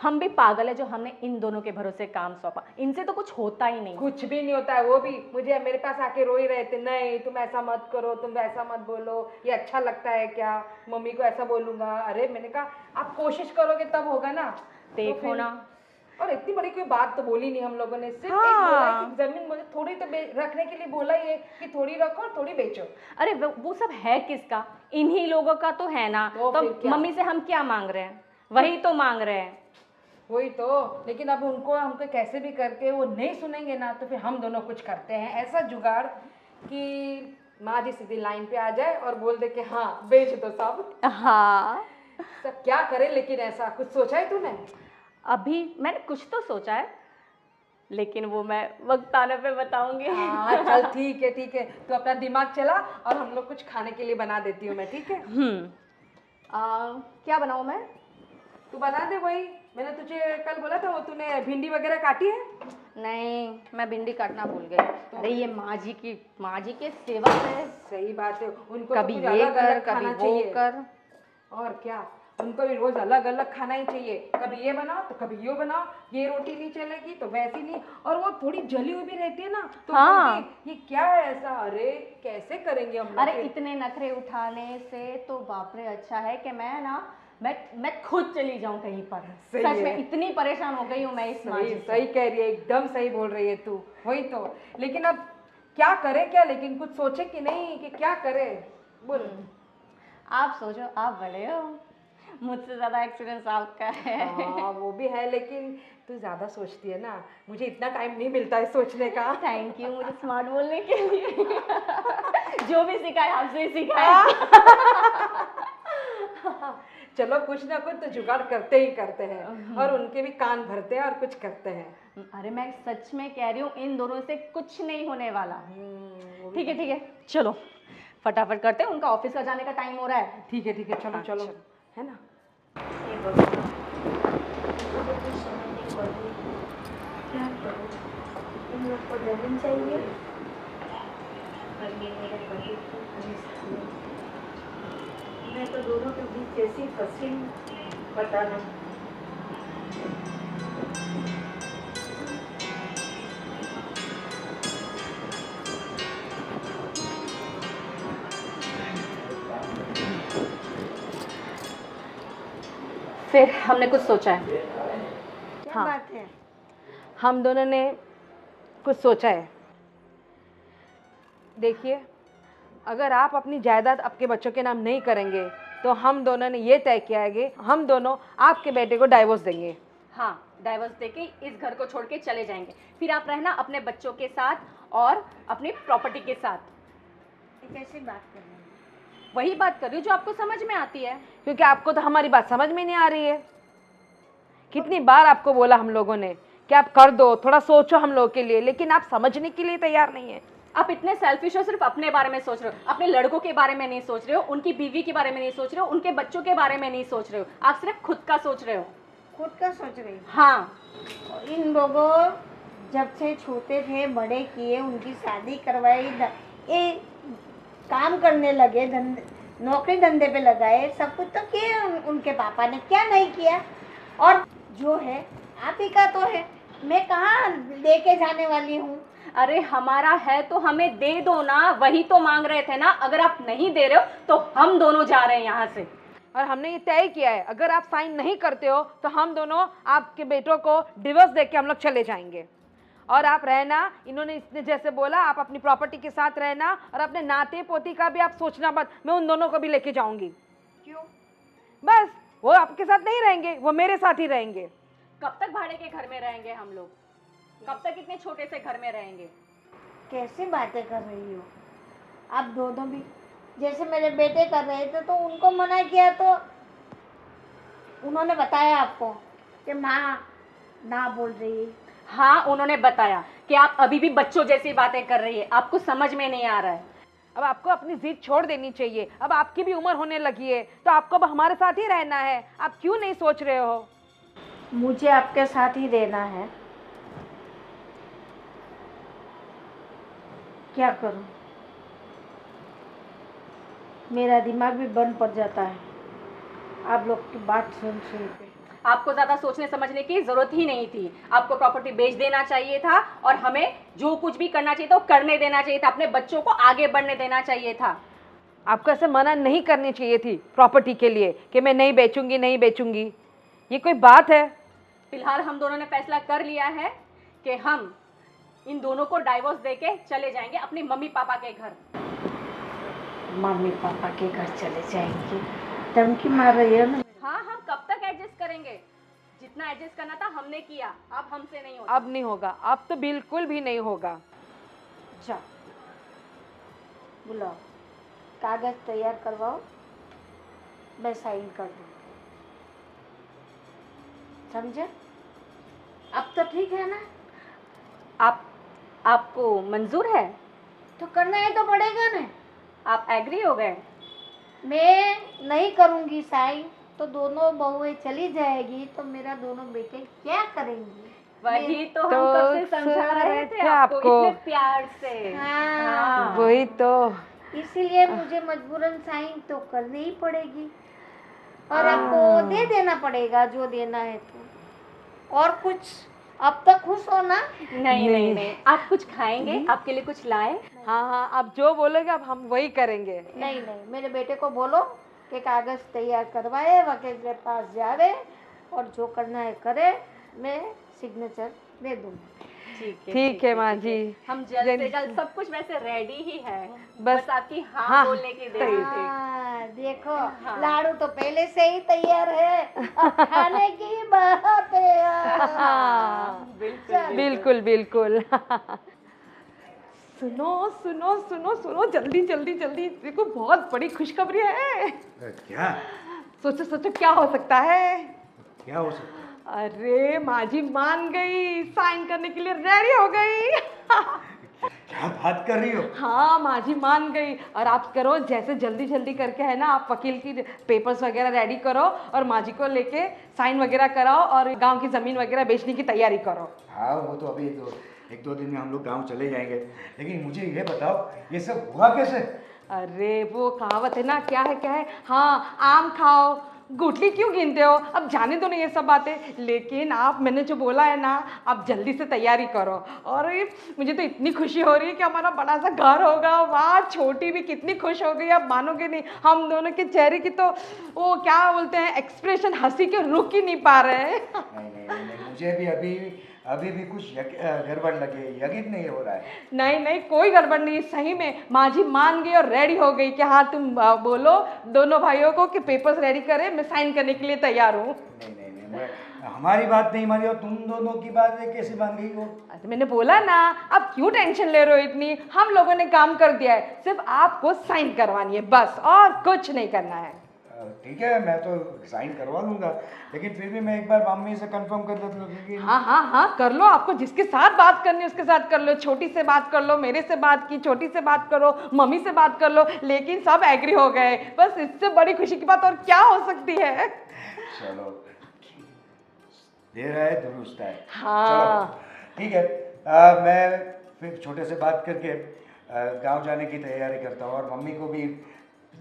हम भी पागल है जो हमने इन दोनों के भरोसे काम सौंपा, इनसे तो कुछ होता ही नहीं। कुछ भी नहीं होता है। वो भी मुझे मेरे पास आके रो ही रहे थे, नहीं तुम ऐसा मत करो, तुम ऐसा मत बोलो, ये अच्छा लगता है क्या, मम्मी को ऐसा बोलूंगा। अरे मैंने कहा आप कोशिश करोगे तब होगा ना। देखो ना, और इतनी बड़ी कोई बात तो बोली नहीं हम लोगों ने, सिर्फ एक बोला कि जमीन मुझे थोड़ी तो रखने के लिए बोला ही है कि थोड़ी रखो और थोड़ी बेचो। अरे वो सब है किसका? इन्हीं लोगों का तो है ना। तो फिर क्या? मम्मी से हम क्या मांग रहे हैं? वही तो मांग रहे हैं। वही तो, लेकिन अब हमको कैसे भी करके वो नहीं सुनेंगे ना, तो फिर हम दोनों कुछ करते हैं ऐसा जुगाड़ कि माँ जी सीधी लाइन पे आ जाए और बोल दे कि हाँ बेच दो सब। हाँ, सब क्या करे, लेकिन ऐसा कुछ सोचा है तूने? अभी मैंने कुछ तो सोचा है, लेकिन वो मैं वक्त आने पे बताऊंगी। हाँ चल ठीक है, तो अपना दिमाग चला और हम लोग कुछ खाने के लिए बना देती हूँ मैं, ठीक है? क्या बनाऊँ मैं? तू बना दे वही, मैंने तुझे कल बोला था, वो तूने भिंडी वगैरह काटी है? नहीं, मैं भिंडी काटना भूल गई। अरे ये माँ जी के सेवा में। सही बात है, उनको कभी तो कुछ ये अलग कर, अलग कभी खाना वो चाहिए। कर। और क्या, उनको भी रोज अलग अलग खाना ही चाहिए। कभी ये बनाओ तो कभी ये बनाओ, ये रोटी नहीं चलेगी तो वैसी नहीं। और वो थोड़ी जली हुई भी रहती है ना, तो हाँ। ये क्या है ऐसा? अरे कैसे करेंगे हम लोग? अरे इतने नखरे उठाने से तो बाप रे, अच्छा है कि मैं खुद चली जाऊं कहीं पर। सही सच है। में इतनी परेशान हो गई हूँ मैं इस माँ जी से। सही कह रही है, एकदम सही बोल रही है तू। वही तो, लेकिन अब क्या करे क्या, लेकिन कुछ सोचे कि नहीं कि क्या करे, बोल। आप सोचो, आप बड़े हो, मुझसे ज्यादा एक्सपीरियंस आपका है। हाँ वो भी है, लेकिन तू ज्यादा सोचती है ना, मुझे इतना टाइम नहीं मिलता है सोचने का। थैंक यू मुझे स्मार्ट बोलने के लिए। जो भी सिखाए आपसे ही सिखाए। चलो कुछ ना कुछ तो जुगाड़ करते ही करते हैं और उनके भी कान भरते हैं और कुछ करते हैं। अरे मैं सच में कह रही हूँ, इन दोनों से कुछ नहीं होने वाला। ठीक है, चलो फटाफट करते हैं, उनका ऑफिस का जाने का टाइम हो रहा है। ठीक है चलो चलो, है ना। क्या करूं? इन लोग को जमीन चाहिए और ये मेरे पति को परेशानी। मैं तो दोनों के बीच कैसी फंसी पता नहीं। फिर हमने कुछ सोचा है। क्या हाँ। बात है? हम दोनों ने कुछ सोचा है। देखिए, अगर आप अपनी जायदाद आपके बच्चों के नाम नहीं करेंगे तो हम दोनों ने ये तय किया है कि हम दोनों आपके बेटे को डाइवोर्स देंगे। हाँ, डाइवोर्स देके इस घर को छोड़ के चले जाएंगे, फिर आप रहना अपने बच्चों के साथ और अपनी प्रॉपर्टी के साथ। ये कैसी बात कर रहे हैं? वही बात कर रही हूँ जो आपको समझ में आती है। क्योंकि आपको तो हमारी बात समझ में नहीं आ रही है। कितनी बार आपको बोला हम लोगों ने कि आप कर दो, थोड़ा सोचो हम लोगों के लिए, लेकिन आप समझने के लिए तैयार नहीं है। आप इतने सेल्फिश हो, सिर्फ अपने बारे में सोच रहे हो, अपने लड़कों के बारे में नहीं सोच रहे हो, उनकी बीवी के बारे में नहीं सोच रहे हो, उनके बच्चों के बारे में नहीं सोच रहे हो, आप सिर्फ खुद का सोच रहे हो। खुद का सोच रही हूँ। हाँ, और इन लोगों जब से छोटे थे, बड़े किए, उनकी शादी करवाई, ये काम करने लगे, नौकरी धंधे पे लगाए, सब कुछ तो किए उनके पापा ने, क्या नहीं किया। और जो है आप ही का तो है, मैं कहाँ लेके जाने वाली हूँ। अरे हमारा है तो हमें दे दो ना, वही तो मांग रहे थे ना। अगर आप नहीं दे रहे हो तो हम दोनों जा रहे हैं यहाँ से। और हमने ये तय किया है, अगर आप साइन नहीं करते हो तो हम दोनों आपके बेटों को डिवोर्स देके हम लोग चले जाएंगे। और आप रहना, इन्होंने इसने जैसे बोला, आप अपनी प्रॉपर्टी के साथ रहना और अपने नाते पोती का भी आप सोचना मत। मैं उन दोनों को भी लेके जाऊंगी। क्यों? बस वो आपके साथ नहीं रहेंगे, वो मेरे साथ ही रहेंगे। कब तक भाड़े के घर में रहेंगे हम लोग? कब तक इतने छोटे से घर में रहेंगे? कैसी बातें कर रही हो आप दोनों भी? जैसे मेरे बेटे कर रहे थे तो उनको मना किया तो उन्होंने बताया आपको कि माँ ना बोल रही है। हाँ, उन्होंने बताया कि आप अभी भी बच्चों जैसी बातें कर रही है, आपको समझ में नहीं आ रहा है। अब आपको अपनी जिद छोड़ देनी चाहिए। अब आपकी भी उम्र होने लगी है तो आपको अब हमारे साथ ही रहना है। आप क्यों नहीं सोच रहे हो? मुझे आपके साथ ही रहना है। क्या करूं? मेरा दिमाग भी बंद पड़ जाता है आप लोग की बात सुन सुन के। आपको ज़्यादा सोचने समझने की ज़रूरत ही नहीं थी। आपको प्रॉपर्टी बेच देना चाहिए था और हमें जो कुछ भी करना चाहिए था वो करने देना चाहिए था, अपने बच्चों को आगे बढ़ने देना चाहिए था। आपको ऐसे मना नहीं करनी चाहिए थी प्रॉपर्टी के लिए कि मैं नहीं बेचूंगी नहीं बेचूंगी। ये कोई बात है? फिलहाल हम दोनों ने फैसला कर लिया है कि हम इन दोनों को डाइवोर्स देके चले जाएंगे अपनी मम्मी पापा के घर। मम्मी पापा के घर चले जाएंगे? धमकी मार रही हो ना? हाँ, हम कब तक एडजस्ट करेंगे? जितना एडजस्ट करना था हमने किया, अब हमसे नहीं होगा। अब नहीं होगा, अब तो बिल्कुल भी नहीं होगा। जाओ, बुलाओ, कागज तैयार करवाओ, मैं साइन कर दूँ। समझे? अब तो ठीक है ना? आपको मंजूर है? तो करना है तो पड़ेगा ना। आप एग्री हो गए? मैं नहीं करूँगी साइन तो दोनों बहुएं चली जाएगी तो मेरा दोनों बेटे क्या करेंगे? वही तो हम तो कब से समझा रहे थे आपको इतने प्यार से। हाँ। वही तो। इसीलिए मुझे मजबूरन साइन तो करनी ही पड़ेगी और आपको दे देना पड़ेगा जो देना है। तो और कुछ अब तक खुश हो ना? नहीं, आप कुछ खाएंगे? आपके लिए कुछ लाए? हाँ, आप जो बोलोगे अब हम वही करेंगे। नहीं, मेरे बेटे को बोलो कि कागज तैयार करवाए, वकील के पास जावे और जो करना है करे, मैं सिग्नेचर दे दूँगी। ठीक है माँ जी। हम जल्द से जल्द, सब कुछ वैसे रेडी ही है, बस बस आपकी हाँ, हाँ बोलने की देरी थी। हाँ, देखो लाड़ू तो पहले से ही तैयार है, अब खाने की बात है। हाँ, बिल्कुल बिल्कुल। सुनो सुनो सुनो सुनो, जल्दी जल्दी जल्दी, देखो बहुत बड़ी खुशखबरी है। क्या? सोचो सोचो क्या हो सकता है। क्या हो सकता है? अरे माँ जी मान गई, साइन करने के लिए रेडी हो गई। क्या बात कर रही हो? हाँ माँ जी मान गई। और आप करो जैसे जल्दी जल्दी करके है ना, आप वकील की पेपर्स वगैरह रेडी करो और माँ जी को लेके साइन वगैरह कराओ और गांव की ज़मीन वगैरह बेचने की तैयारी करो। हाँ, वो तो अभी एक दो दिन में हम लोग गांव चले जाएंगे, लेकिन मुझे ये बताओ ये सब हुआ कैसे? अरे वो कहावत है ना, क्या है, हाँ आम खाओ गुठली क्यों गिनते हो। अब जाने दो ना ये सब बातें, लेकिन आप मैंने जो बोला है ना, आप जल्दी से तैयारी करो। और मुझे तो इतनी खुशी हो रही है कि हमारा बड़ा सा घर होगा। वाह, छोटी भी कितनी खुश हो गई, आप मानोगे नहीं। हम दोनों के चेहरे की तो वो क्या बोलते हैं एक्सप्रेशन, हंसी के रुक ही नहीं पा रहे हैं। नहीं, मुझे भी अभी भी कुछ गड़बड़ लगे, यकीन नहीं हो रहा है। नहीं कोई गड़बड़ नहीं, सही में माँ जी मान गई और रेडी हो गई कि हाँ तुम बोलो दोनों भाइयों को कि पेपर्स रेडी करें, मैं साइन करने के लिए तैयार हूँ। नहीं, हमारी बात नहीं मानी और तुम दोनों की बात कैसे मान गई वो? अरे मैंने बोला ना, अब क्यों टेंशन ले रहे हो इतनी, हम लोगों ने काम कर दिया है, सिर्फ आपको साइन करवानी है बस, और कुछ नहीं करना है। ठीक है, मैं तो साइन करवा लूंगा, लेकिन फिर भी मैं एक बार मम्मी से कंफर्म कर लेता हूँ क्योंकि हाँ कर लो, आपको जिसके साथ बात करनी है उसके साथ कर लो। छोटी से बात कर लो, मेरे से बात की, छोटी से बात करो, मम्मी से बात कर लो, लेकिन सब एग्री हो गए। बस इससे बड़ी खुशी की बात और क्या हो सकती है। चलो, देर है दुरुस्त है। हाँ चलो, ठीक है। मैं फिर छोटे से बात करके गांव जाने की तैयारी करता हूँ और मम्मी को भी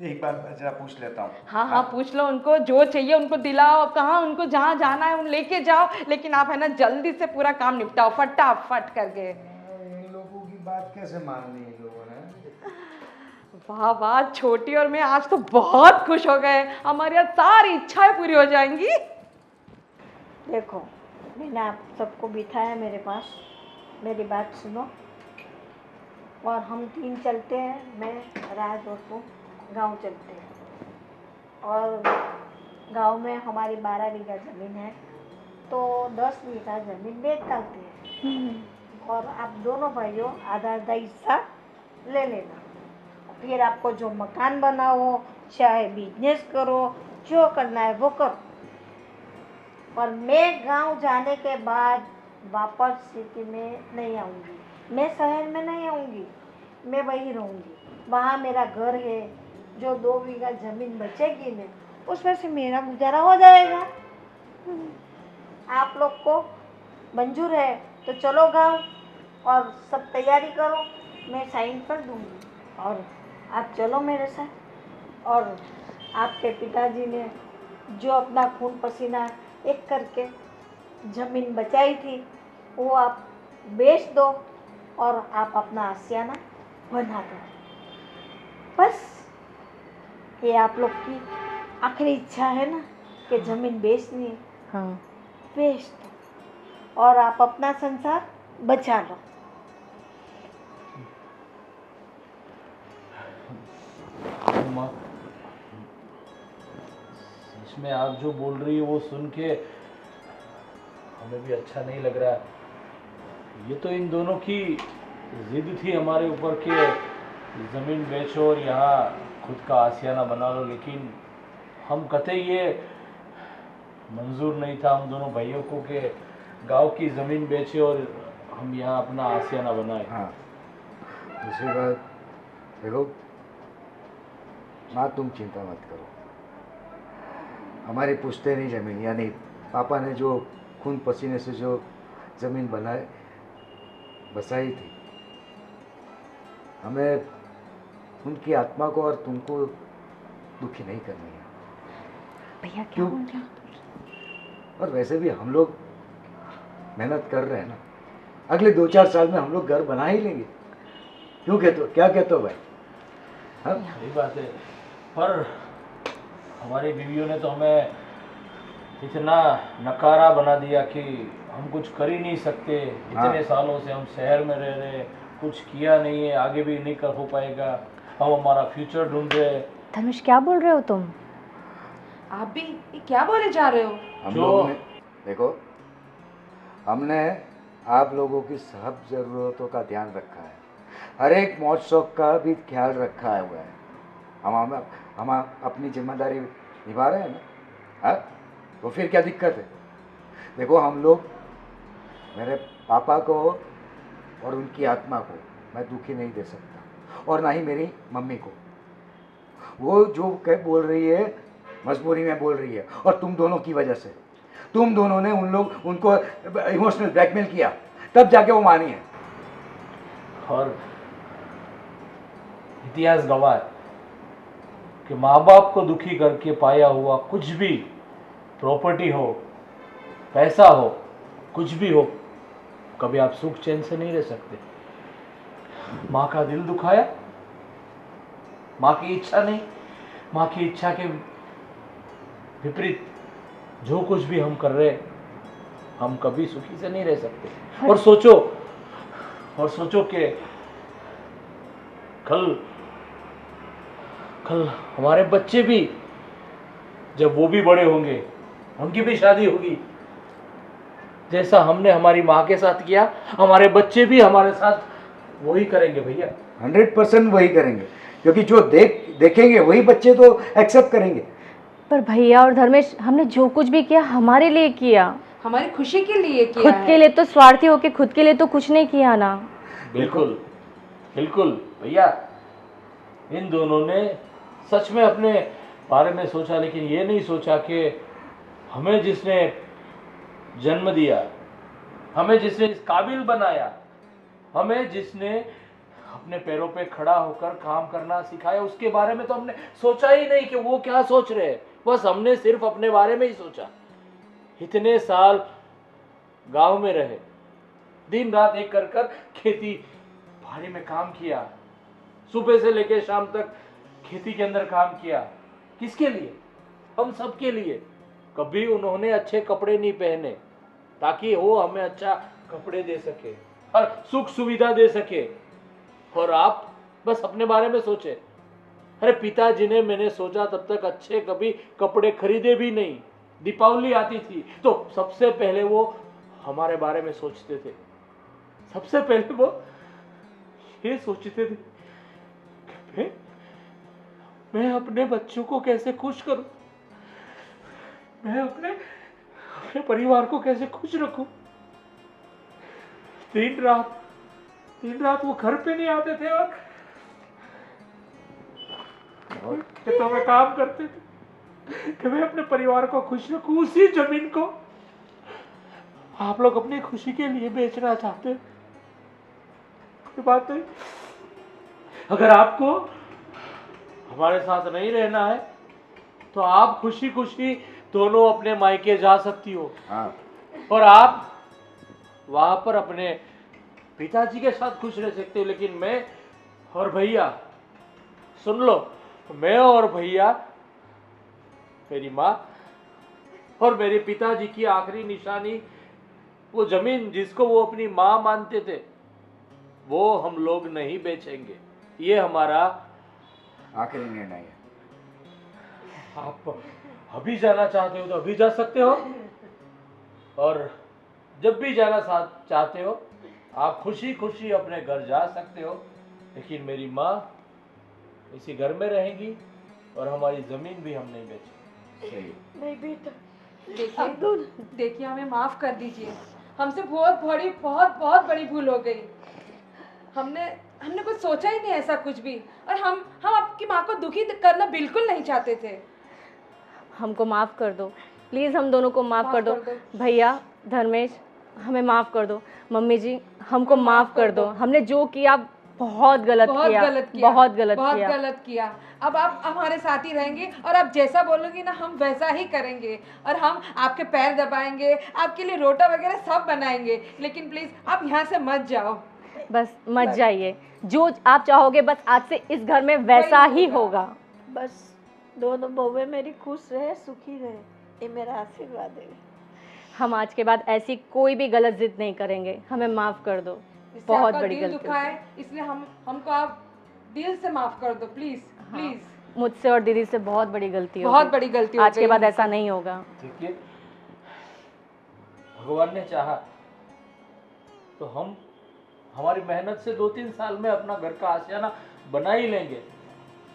एक बार जरा पूछ लेता हूँ। हाँ पूछ लो उनको, जो चाहिए उनको दिलाओ, कहाँ उनको जहाँ जाना है उन लेके जाओ, लेकिन आप है ना जल्दी से पूरा काम निपटाओ फटाफट करके। इन लोगों की बात कैसे माननी है लोगों ने? वाह, छोटी और मैं आज तो बहुत खुश हो गए, हमारी आज सारी इच्छाएं पूरी हो जाएंगी। देखो, मैंने आप सबको बिठाया मेरे पास, मेरी बात सुनो और हम तीन चलते हैं, मैं राज और तुम गांव चलते हैं। और गांव में हमारी 12 बीघा ज़मीन है, तो 10 बीघा ज़मीन बेच डालते हैं और आप दोनों भाइयों आधा आधा हिस्सा ले लेना। फिर आपको जो मकान बनाओ, चाहे बिजनेस करो, जो करना है वो करो। और मैं गांव जाने के बाद वापस सिटी में नहीं आऊँगी, मैं शहर में नहीं आऊँगी, मैं वहीं रहूँगी। वहाँ मेरा घर है, जो 2 बीघा ज़मीन बचेगी ना, उसमें से मेरा गुजारा हो जाएगा। आप लोग को मंजूर है तो चलो गांव और सब तैयारी करो, मैं साइन कर दूँगी और आप चलो मेरे साथ। और आपके पिताजी ने जो अपना खून पसीना एक करके ज़मीन बचाई थी, वो आप बेच दो और आप अपना आशियाना बना दो। बस ये आप लोग की आखिरी इच्छा है ना कि ज़मीन बेचनी है, हाँ बेच दो और आप अपना संसार बचा लो। माँ, इसमें आप जो बोल रही है वो सुन के हमें भी अच्छा नहीं लग रहा। ये तो इन दोनों की जिद थी हमारे ऊपर कि ज़मीन बेचो और यहाँ खुद का आशियाना बना लो, लेकिन हम कतई ये मंजूर नहीं था हम दोनों भाइयों को कि गांव की ज़मीन बेचे और हम यहाँ अपना आशियाना बनाए। हाँ, दूसरी बात देखो माँ, तुम चिंता मत करो। हमारी पुश्तैनी ज़मीन यानी पापा ने जो खून पसीने से जो ज़मीन बसाई थी, हमें उनकी आत्मा को और तुमको दुखी नहीं करनी है। भैया क्या क्यों? बोल रहे हो? और वैसे भी हम लोग मेहनत कर रहे हैं ना, अगले 2-4 साल में हम लोग घर बना ही लेंगे। क्यों कहते हो, क्या कहते हो भाई? हाँ, सही बात है, पर हमारी बीवियों ने तो हमें इतना नकारा बना दिया कि हम कुछ कर ही नहीं सकते। इतने सालों से हम शहर में रह रहे, कुछ किया नहीं है, आगे भी नहीं कर हो पाएगा। हम हमारा फ्यूचर ढूंढ रहे। धनुष क्या बोल रहे हो तुम? आप भी ये क्या बोले जा रहे हो? हम जो- लोग ने देखो, हमने आप लोगों की सब ज़रूरतों का ध्यान रखा है, हर एक मौज शौक का भी ख्याल रखा हुआ है। हम अपनी जिम्मेदारी निभा रहे हैं ना। हाँ, तो फिर क्या दिक्कत है? देखो हम लोग, मेरे पापा को और उनकी आत्मा को मैं दुखी नहीं दे सकता, और ना ही मेरी मम्मी को। वो जो कह बोल रही है मजबूरी में बोल रही है, और तुम दोनों की वजह से, तुम दोनों ने उनको इमोशनल ब्लैकमेल किया, तब जाके वो मानी है। और इतिहास गवाह है कि माँ बाप को दुखी करके पाया हुआ कुछ भी, प्रॉपर्टी हो, पैसा हो, कुछ भी हो, कभी आप सुख चैन से नहीं रह सकते। माँ का दिल दुखाया, माँ की इच्छा नहीं, माँ की इच्छा के विपरीत जो कुछ भी हम कर रहे हैं, हम कभी सुखी से नहीं रह सकते। और सोचो कि कल हमारे बच्चे भी, जब वो भी बड़े होंगे, उनकी भी शादी होगी, जैसा हमने हमारी माँ के साथ किया, हमारे बच्चे भी हमारे साथ वही करेंगे भैया। 100% वही करेंगे, क्योंकि जो देखेंगे वही बच्चे तो एक्सेप्ट करेंगे। पर भैया और धर्मेश, हमने जो कुछ भी किया हमारे लिए किया, हमारी खुशी के लिए किया खुद है। के लिए तो स्वार्थी होके खुद के लिए तो कुछ नहीं किया ना। बिल्कुल बिल्कुल भैया, इन दोनों ने सच में अपने बारे में सोचा, लेकिन ये नहीं सोचा कि हमें जिसने जन्म दिया, हमें जिसने इस काबिल बनाया, हमें जिसने अपने पैरों पे खड़ा होकर काम करना सिखाया, उसके बारे में तो हमने सोचा ही नहीं कि वो क्या सोच रहे हैं। बस हमने सिर्फ अपने बारे में ही सोचा। इतने साल गांव में रहे, दिन रात एक कर खेती बाड़ी में काम किया, सुबह से लेकर शाम तक खेती के अंदर काम किया। किसके लिए? हम सब के लिए। कभी उन्होंने अच्छे कपड़े नहीं पहने ताकि वो हमें अच्छा कपड़े दे सके और सुख सुविधा दे सके, और आप बस अपने बारे में सोचे। अरे पिताजी ने, मैंने सोचा तब तक अच्छे कभी कपड़े खरीदे भी नहीं। दीपावली आती थी तो सबसे पहले वो हमारे बारे में सोचते थे। सबसे पहले वो ये सोचते थे कि मैं अपने बच्चों को कैसे खुश करूं, मैं अपने परिवार को कैसे खुश रखूं। दिन रात वो घर पे नहीं आते थे और खेतों में काम करते थे कि मैं अपने परिवार को खुश रखूं। उसी जमीन को आप लोग अपनी खुशी के लिए बेचना चाहते हैं। ये बात नहीं। अगर आपको हमारे साथ नहीं रहना है तो आप खुशी खुशी दोनों अपने मायके जा सकती हो। हाँ, और आप वहां पर अपने पिताजी के साथ खुश रह सकते हो। लेकिन मैं और भैया, सुन लो, मैं और भैया, मेरी माँ और मेरे पिताजी की आखिरी निशानी, वो जमीन जिसको वो अपनी माँ मानते थे, वो हम लोग नहीं बेचेंगे। ये हमारा आखिरी निर्णय है। आप अभी जाना चाहते हो तो अभी जा सकते हो, और जब भी जाना चाहते हो आप खुशी खुशी अपने घर जा सकते हो। लेकिन मेरी माँ इसी घर में रहेंगी और हमारी जमीन भी हम नहीं बेचेंगे। सही। नहीं बेटा, देखिए हमें माफ कर दीजिए, हमसे बहुत बड़ी भूल हो गई। हमने कुछ सोचा ही नहीं ऐसा कुछ भी, और हम आपकी माँ को दुखी करना बिल्कुल नहीं चाहते थे। हमको माफ़ कर दो प्लीज़, हम दोनों को माफ़ कर दो। भैया, धर्मेश, हमें माफ़ कर दो। मम्मी जी, हमको माफ़ कर दो। हमने जो किया बहुत गलत किया। अब आप हमारे साथ ही रहेंगे, और आप जैसा बोलोगी ना हम वैसा ही करेंगे, और हम आपके पैर दबाएंगे, आपके लिए रोटा वगैरह सब बनाएंगे। लेकिन प्लीज़ आप यहाँ से मत जाओ। बस मत जाइए, जो आप चाहोगे बस आज से इस घर में वैसा ही होगा। बस दोनों बहुएं मेरी खुश रहे, सुखी रहे, ये मेरा आशीर्वाद है। हम आज के बाद ऐसी कोई भी गलत जिद नहीं करेंगे। हमें माफ़ कर दो, बहुत बड़ी गलती है, इसलिए हमको आप दिल से माफ कर दो प्लीज। मुझसे और दीदी से बहुत बड़ी गलती हो बहुत गई। बड़ी गलती हो आज के गई। बाद ऐसा नहीं होगा। देखिए, भगवान ने चाहा तो हम हमारी मेहनत से 2-3 साल में अपना घर का आशियाना बना ही लेंगे।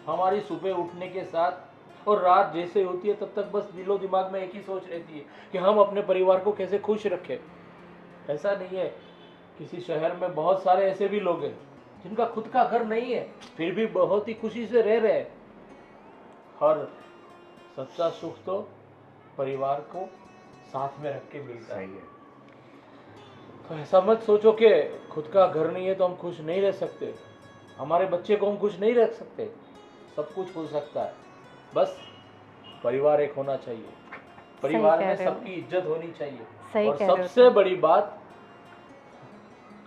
हमारी सुबह उठने के साथ और रात जैसे होती है तब तक बस दिलो दिमाग में एक ही सोच रहती है कि हम अपने परिवार को कैसे खुश रखें। ऐसा नहीं है, किसी शहर में बहुत सारे ऐसे भी लोग हैं जिनका खुद का घर नहीं है, फिर भी बहुत ही खुशी से रह रहे हैं। और सच्चा सुख तो परिवार को साथ में रख के मिलता है। तो ऐसा मत सोचो कि खुद का घर नहीं है तो हम खुश नहीं रह सकते, हमारे बच्चे को हम खुश नहीं रख सकते। सब कुछ हो सकता है, बस परिवार एक होना चाहिए, परिवार में सबकी इज्जत होनी चाहिए। और सबसे बड़ी बात,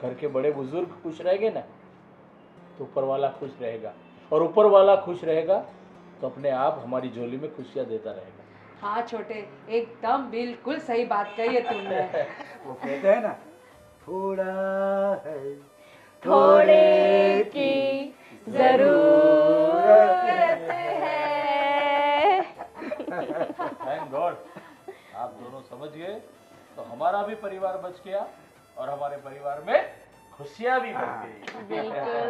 घर के बड़े बुजुर्ग खुश रहेंगे ना तो ऊपर वाला खुश रहेगा, और ऊपर वाला खुश रहेगा तो अपने आप हमारी झोली में खुशियां देता रहेगा। हाँ छोटे, एकदम बिल्कुल सही बात कही है तुमने। वो कहते हैं ना, थोड़ा है थोड़े की जरूरत है। थैंक गॉड आप दोनों समझ गए, तो हमारा भी परिवार बच गया और हमारे परिवार में खुशियां भी बढ़ गई। बिल्कुल।